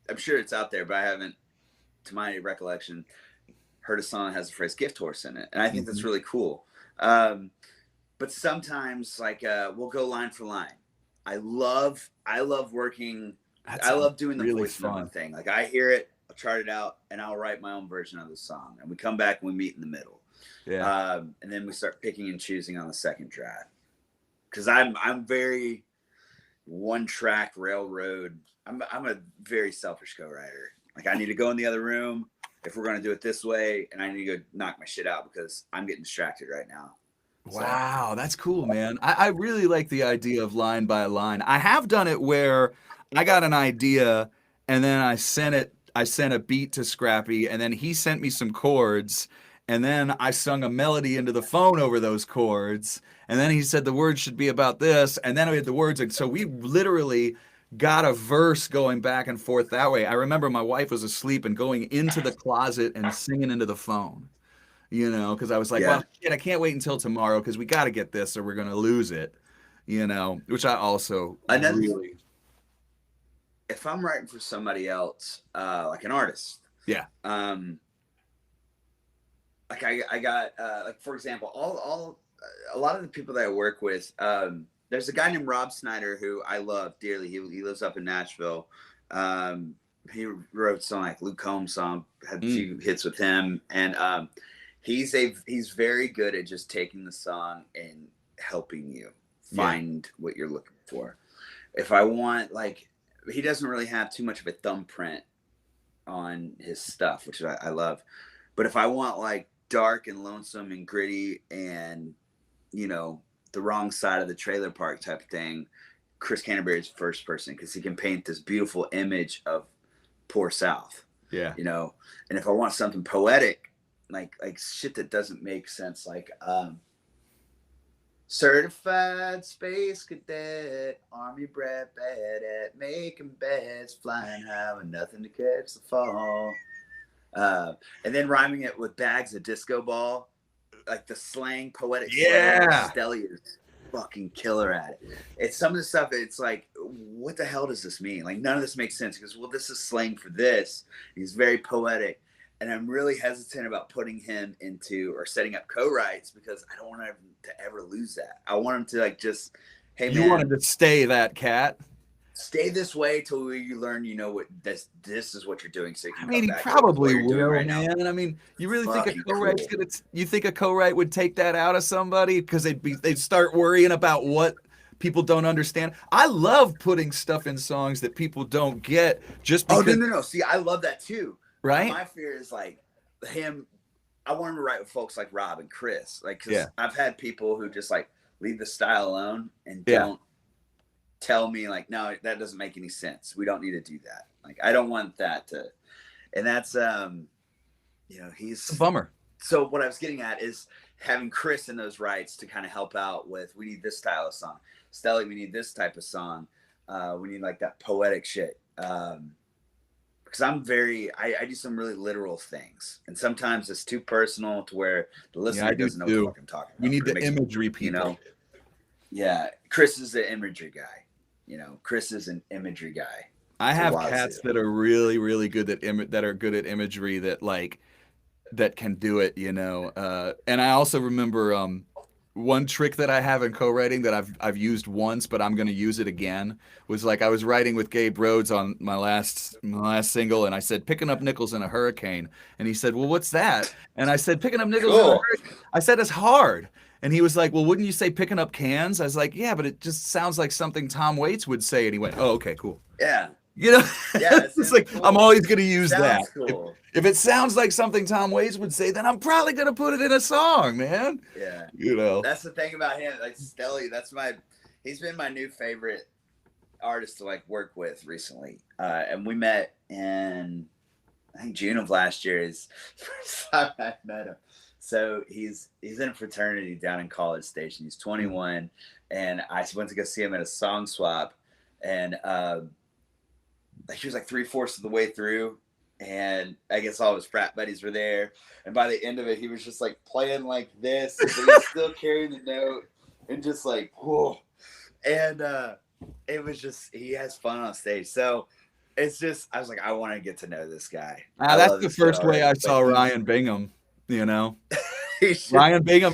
I'm sure it's out there, but I haven't, to my recollection, heard a song that has the phrase gift horse in it, and I think that's really cool. But sometimes like we'll go line for line. I love working. That I sounds love doing the really voice memo fun. thing. Like I hear it, I'll chart it out, and I'll write my own version of the song. And we come back and we meet in the middle. Yeah. And then we start picking and choosing on the second draft. Because I'm very one track railroad. I'm a very selfish co-writer. Like I need to go in the other room if we're gonna do it this way, and I need to go knock my shit out because I'm getting distracted right now. Wow, that's cool, man. I really like the idea of line by line. I have done it where I got an idea and then I sent a beat to Scrappy and then he sent me some chords and then I sung a melody into the phone over those chords and then he said the words should be about this and then we had the words and so we literally got a verse going back and forth that way. I remember my wife was asleep and going into the closet and singing into the phone, because I was like, Yeah. well, shit, I can't wait until tomorrow because we got to get this or we're going to lose it, which I also Another, really, if I'm writing for somebody else, like an artist, yeah. Like I got like for example, all a lot of the people that I work with, there's a guy named Rob Snyder who I love dearly. He lives up in Nashville. He wrote some like Luke Combs song, had a few hits with him, and he's very good at just taking the song and helping you find what you're looking for. If I want like, he doesn't really have too much of a thumbprint on his stuff, which I love. But if I want like dark and lonesome and gritty and, the wrong side of the trailer park type of thing, Chris Canterbury's first person because he can paint this beautiful image of poor South. Yeah. And if I want something poetic, like shit that doesn't make sense, like certified space cadet, army brat, bad at making beds, flying high with nothing to catch the fall. And then rhyming it with bags of disco ball, like the slang, poetic slang. Stelly is fucking killer at it. It's some of the stuff. It's like, what the hell does this mean? Like none of this makes sense because, well, this is slang for this. He's very poetic, and I'm really hesitant about putting him into or setting up co-writes because I don't want him to ever lose that. I want him to like just, hey man, You wanted to stay that cat. Stay this way till you learn, what this is what you're doing. So you can He probably will, right man. Now. I mean, you really think a co-write's cool. You think a co-write would take that out of somebody because they'd start worrying about what people don't understand. I love putting stuff in songs that people don't get just because. Oh no. See, I love that too. Right. My fear is like him. I want him to write with folks like Rob and Chris. Like, cause I've had people who just like leave the style alone and don't tell me like, no, that doesn't make any sense. We don't need to do that. Like, I don't want that to, and that's, he's a bummer. So what I was getting at is having Chris in those rights to kind of help out with, we need this style of song. Stelly, we need this type of song. We need like that poetic shit. Because I do some really literal things. And sometimes it's too personal to where the listener doesn't know what the fuck I'm talking about. We need the imagery people. Yeah. Chris is the imagery guy. Chris is an imagery guy. I have cats that are really, really good that are good at imagery that can do it, and I also remember one trick that I have in co-writing that I've used once, but I'm going to use it again, was like I was writing with Gabe Rhodes on my last single, and I said, picking up nickels in a hurricane. And he said, well, what's that? And I said, picking up nickels in a hurricane. I said, it's hard. And he was like, well, wouldn't you say picking up cans? I was like, yeah, but it just sounds like something Tom Waits would say. And he went, oh, okay, cool. Yeah. You know, Yeah, it's like, cool. I'm always going to use that. Sounds cool. If it sounds like something Tom Waits would say, then I'm probably going to put it in a song, man. Yeah. You know, that's the thing about him. Like Stelly, he's been my new favorite artist to like work with recently. And we met in, I think, June of last year is the first time I met him. So he's in a fraternity down in College Station. He's 21, and I went to go see him at a song swap, and he was like 3/4 of the way through, and I guess all his frat buddies were there. And by the end of it, he was just like playing like this, but he's still carrying the note, and just like whoa. And it was just, he has fun on stage. So it's just, I was like, I want to get to know this guy. That's the first way I saw Ryan Bingham. You know, Ryan Bingham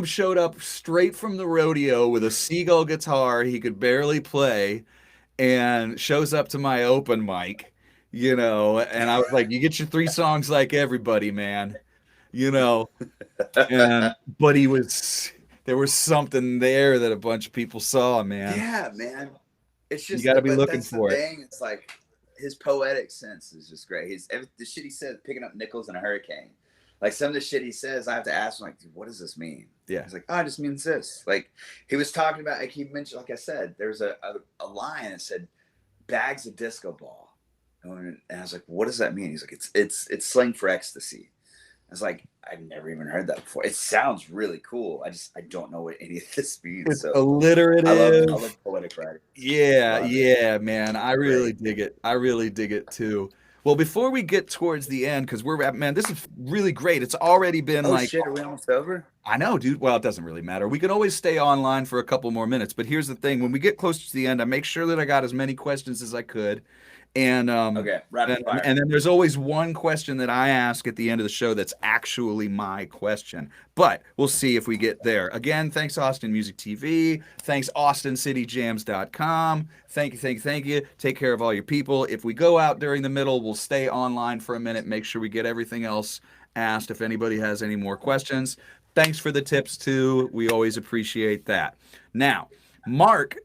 showed up straight from the rodeo with a Seagull guitar he could barely play, and shows up to my open mic, you know, and I was like, you get your 3 songs like everybody, man, you know. But there was something there that a bunch of people saw, man. Yeah, man. It's just, you got to be looking for it. It's like, his poetic sense is just great. The shit he says, picking up nickels in a hurricane. Like, some of the shit he says, I have to ask him, like, dude, what does this mean? Yeah. He's like, oh, it just means this. Like, he was talking about, like, he mentioned, like I said, there's a line that said, bags of disco ball. And I was like, what does that mean? He's like, it's slang for ecstasy. I was like, I've never even heard that before. It sounds really cool. I don't know what any of this means. It's so alliterative. I love poetic writing. Yeah, man. I really dig it. I really dig it too. Well, before we get towards the end, because man, this is really great. It's already been Shit, are we almost over? I know, dude. Well, it doesn't really matter. We can always stay online for a couple more minutes. But here's the thing. When we get close to the end, I make sure that I got as many questions as I could. And okay, rapid fire. And then there's always one question that I ask at the end of the show that's actually my question. But we'll see if we get there. Again, thanks Austin Music TV. Thanks AustinCityJams.com. Thank you. Take care of all your people. If we go out during the middle, we'll stay online for a minute. Make sure we get everything else asked if anybody has any more questions. Thanks for the tips too. We always appreciate that. Now, Mark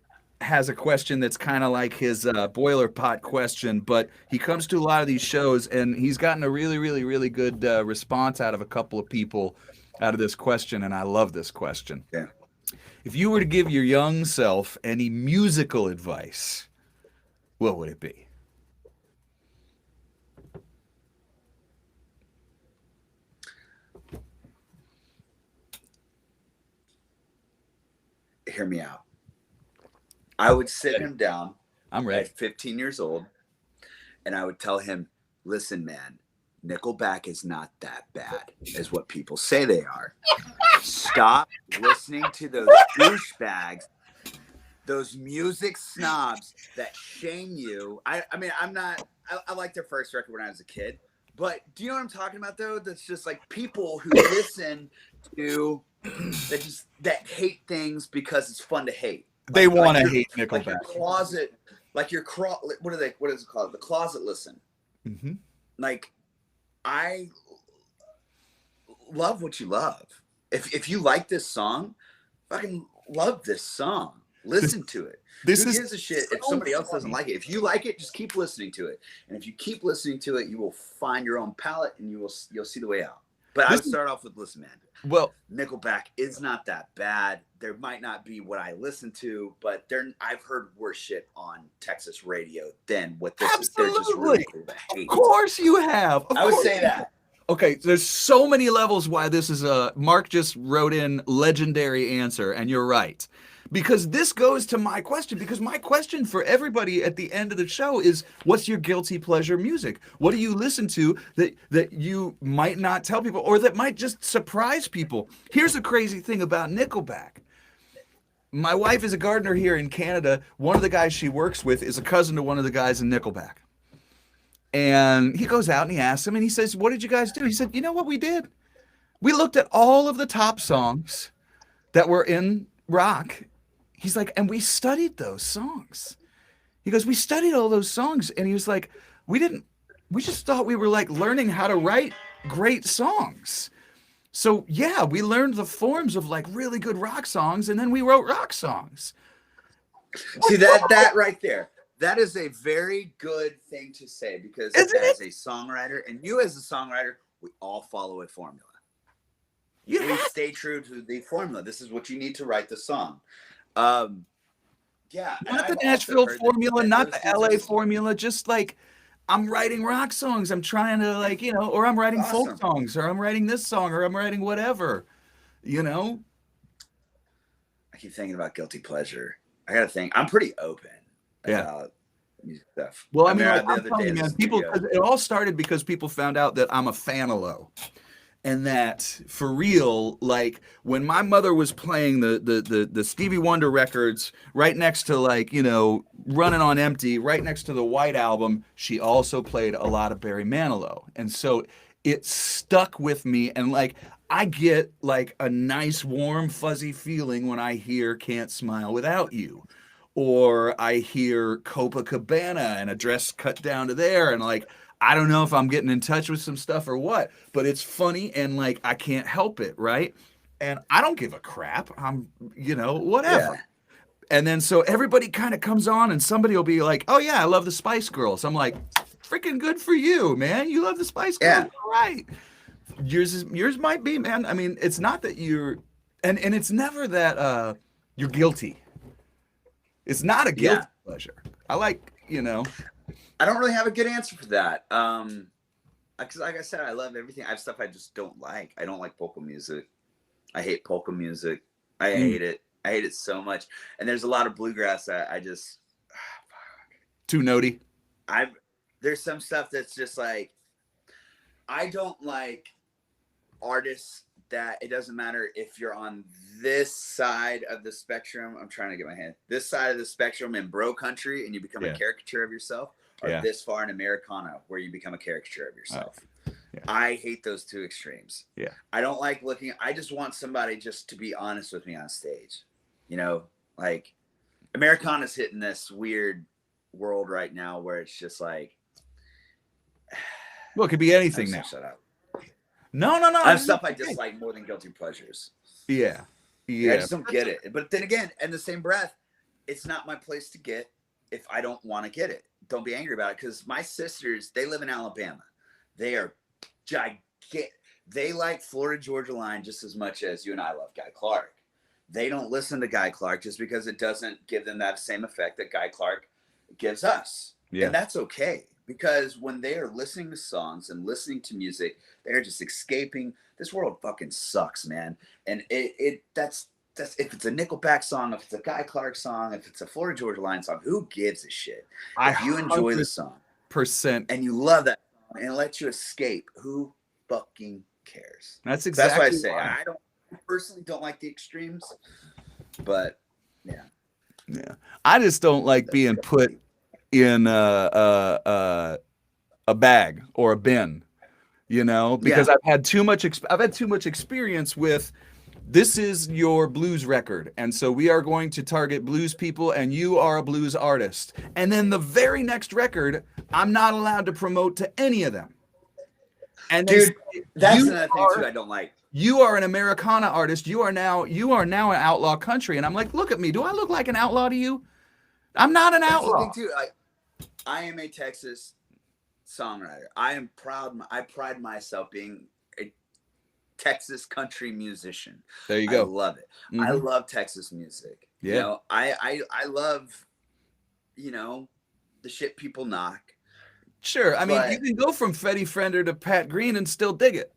has a question that's kind of like his boiler pot question, but he comes to a lot of these shows and he's gotten a really, really, really good response out of a couple of people out of this question, and I love this question. Yeah. If you were to give your young self any musical advice, what would it be? Hear me out. I would sit him down. I'm ready. At 15 years old, and I would tell him, listen, man, Nickelback is not that bad as what people say they are. Stop listening to those douchebags, those music snobs that shame you. I mean, I liked their first record when I was a kid, but do you know what I'm talking about, though? That's just like people who listen to, that hate things because it's fun to hate. They want to hate Nickelback. Like your closet, what is it called? The closet listen. Mm-hmm. Like, I love what you love. If you like this song, fucking love this song. Listen to it. Who gives a shit if somebody else doesn't like it? If you like it, just keep listening to it. And if you keep listening to it, you will find your own palette and you'll see the way out. But I would start off with, listen, man. Well, Nickelback is not that bad. There might not be what I listen to, but I've heard worse shit on Texas radio than what this is. They're just really cool to hate. Of course you have. I would say that. Okay, there's so many levels why this is Mark just wrote in legendary answer, and you're right. Because this goes to my question, because my question for everybody at the end of the show is, what's your guilty pleasure music? What do you listen to that you might not tell people, or that might just surprise people? Here's the crazy thing about Nickelback. My wife is a gardener here in Canada. One of the guys she works with is a cousin to one of the guys in Nickelback. And he goes out and he asks him, and he says, what did you guys do? He said, you know what we did? We looked at all of the top songs that were in rock. He's like, and we studied those songs. He goes, we studied all those songs. And he was like, we just thought we were like learning how to write great songs. So yeah, we learned the forms of like really good rock songs, and then we wrote rock songs. See that right there. That is a very good thing to say, because Isn't as it? a songwriter, and you as a songwriter, we all follow a formula. Yeah. We stay true to the formula. This is what you need to write the song. Yeah, and Not the I've also Nashville heard formula, that not those the dudes LA are formula, just like I'm writing rock songs. I'm trying to like, or I'm writing folk awesome. songs, or I'm writing this song, or I'm writing whatever, you know? I keep thinking about guilty pleasure. I gotta think. I'm pretty open Yeah. about music stuff. Well, I I mean, mean, like, the I'm other telling day you, in the man, people, studio. 'cause it all started because people found out that I'm a fan of Low. And that for real, like when my mother was playing the Stevie Wonder records right next to like, Running on Empty, right next to the White Album, she also played a lot of Barry Manilow. And so it stuck with me, and like I get like a nice warm fuzzy feeling when I hear Can't Smile Without You, or I hear Copacabana and a dress cut down to there, and like I don't know if I'm getting in touch with some stuff or what, but it's funny, and like I can't help it, right? And I don't give a crap. I'm, whatever. Yeah, And then so everybody kind of comes on, and somebody will be like, "Oh yeah, I love the Spice Girls." I'm like, "Freaking good for you, man. You love the Spice Girls, yeah, all right." Yours might be, man. I mean, it's not that you're, and it's never that you're guilty. It's not a guilty yeah. pleasure. I like, I don't really have a good answer for that. Because like I said, I love everything. I have stuff I just don't like. I don't like polka music. I hate polka music. I hate it. I hate it so much. And there's a lot of bluegrass that I just too notey. There's some stuff that's just like, I don't like artists that it doesn't matter if you're on this side of the spectrum. I'm trying to get my hand. This side of the spectrum in bro country and you become a caricature of yourself, or this far in Americana where you become a caricature of yourself. Yeah. I hate those two extremes. Yeah. I don't like looking. I just want somebody just to be honest with me on stage. Like Americana's hitting this weird world right now where it's just like, well, it could be anything now. Shut up. No. I have stuff I dislike more than guilty pleasures. Yeah. I just don't get it. But then again, in the same breath, it's not my place to get if I don't want to get it. Don't be angry about it, because my sisters, they live in Alabama. They are gigantic. They like Florida Georgia Line just as much as you and I love Guy Clark. They don't listen to Guy Clark just because it doesn't give them that same effect that Guy Clark gives us. Yeah. And that's okay, because when they are listening to songs and listening to music, they're just escaping. This world fucking sucks, man. And that's if it's a Nickelback song, if it's a Guy Clark song, if it's a Florida Georgia Line song, who gives a shit? If you enjoy the song and you love that song and it lets you escape, who fucking cares? That's exactly why I say I personally don't like the extremes, but yeah. I just don't like being put in a bag or a bin, because I've had too much experience with, this is your blues record, and so we are going to target blues people, and you are a blues artist. And then the very next record, I'm not allowed to promote to any of them. And dude, that's another thing too I don't like. You are an Americana artist. You are now an outlaw country. And I'm like, look at me. Do I look like an outlaw to you? I'm not an outlaw. That's the thing too. I am a Texas songwriter. I pride myself being a Texas country musician. There you go. I love it. Mm-hmm. I love Texas music. Yeah. I love, the shit people knock. Sure. I mean, you can go from Freddie Fender to Pat Green and still dig it.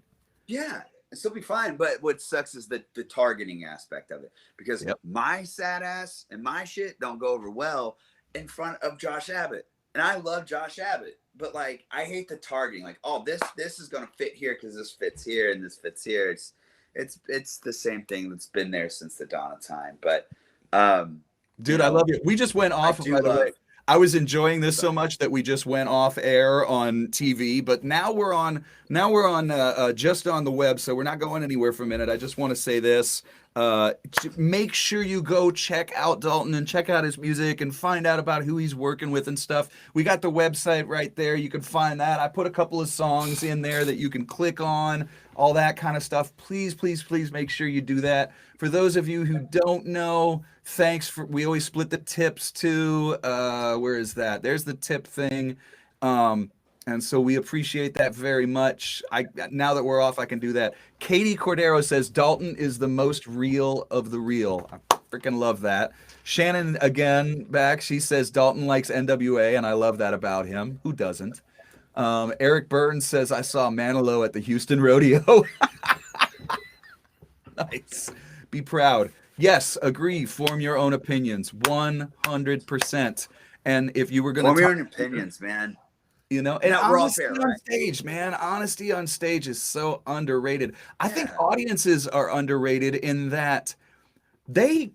Yeah, and still be fine. But what sucks is the targeting aspect of it, because my sad ass and my shit don't go over well in front of Josh Abbott. And I love Josh Abbott, but like, I hate the targeting. Like, oh, this is gonna fit here because this fits here and this fits here. It's the same thing that's been there since the dawn of time. But dude, I love you. We just went off. By the way, I was enjoying this so much that we just went off air on TV, but now we're on just on the web, so we're not going anywhere for a minute. I just want to say this. Make sure you go check out Dalton and check out his music and find out about who he's working with and stuff. We got the website right there. You can find that. I put a couple of songs in there that you can click on, all that kind of stuff. Please, please, please make sure you do that. For those of you who don't know, we always split the tips too. Where is that? There's the tip thing. And so we appreciate that very much. Now that we're off, I can do that. Katie Cordero says Dalton is the most real of the real. I freaking love that. Shannon again back. She says Dalton likes NWA, and I love that about him. Who doesn't? Eric Burns says I saw Manilow at the Houston Rodeo. Nice. Be proud. Yes, agree. Form your own opinions. 100%. And if you were going to form your own opinions, man. You know, and honesty on stage, man. Honesty on stage is so underrated. I think audiences are underrated in that they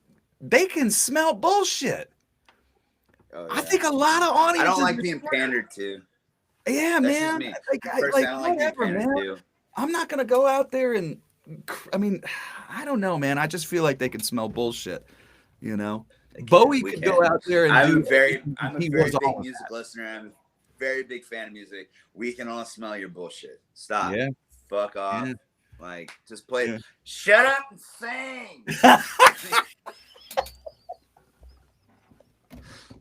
can smell bullshit. Oh, yeah. I think a lot of audiences. I don't like being pandered to. Yeah, That's man. just me. Whatever, man. I'm not gonna go out there and. I mean, I don't know, man. I just feel like they can smell bullshit. You know, Bowie could go out there and I'm do. a very big music listener. I'm a very big fan of music. We can all smell your bullshit. Stop. Yeah. Fuck off. Yeah. Like, just play. Yeah. Shut up and sing.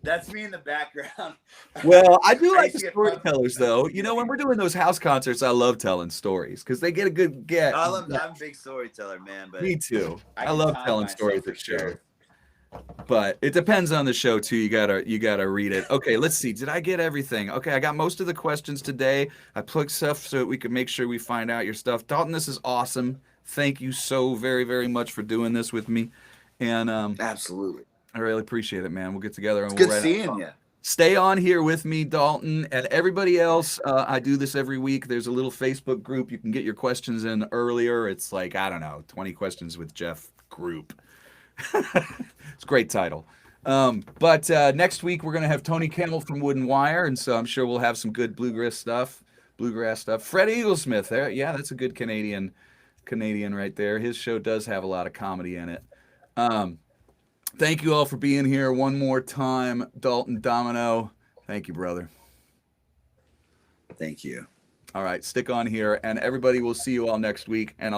That's me in the background. Well, I do like the storytellers, though. You know, when we're doing those house concerts, I love telling stories because they get a good get. I'm a big storyteller, man. But me too. I love telling stories for sure. But it depends on the show too. You gotta read it. Okay, let's see. Did I get everything? Okay, I got most of the questions today. I plugged stuff so we could make sure we find out your stuff. Dalton, this is awesome. Thank you so very, very much for doing this with me. And absolutely. I really appreciate it, man. We'll get together and it's good seeing you. Stay on here with me, Dalton, and everybody else. I do this every week. There's a little Facebook group. You can get your questions in earlier. It's like, I don't know, 20 questions with Jeff group. It's a great title. But next week we're going to have Tony Campbell from Wood and Wire, and so I'm sure we'll have some good bluegrass stuff. Fred Eaglesmith there. Yeah, that's a good Canadian right there. His show does have a lot of comedy in it. Thank you all for being here one more time. Dalton Domino, thank you, brother. Thank you. All right, stick on here, and everybody will see you all next week, and I'll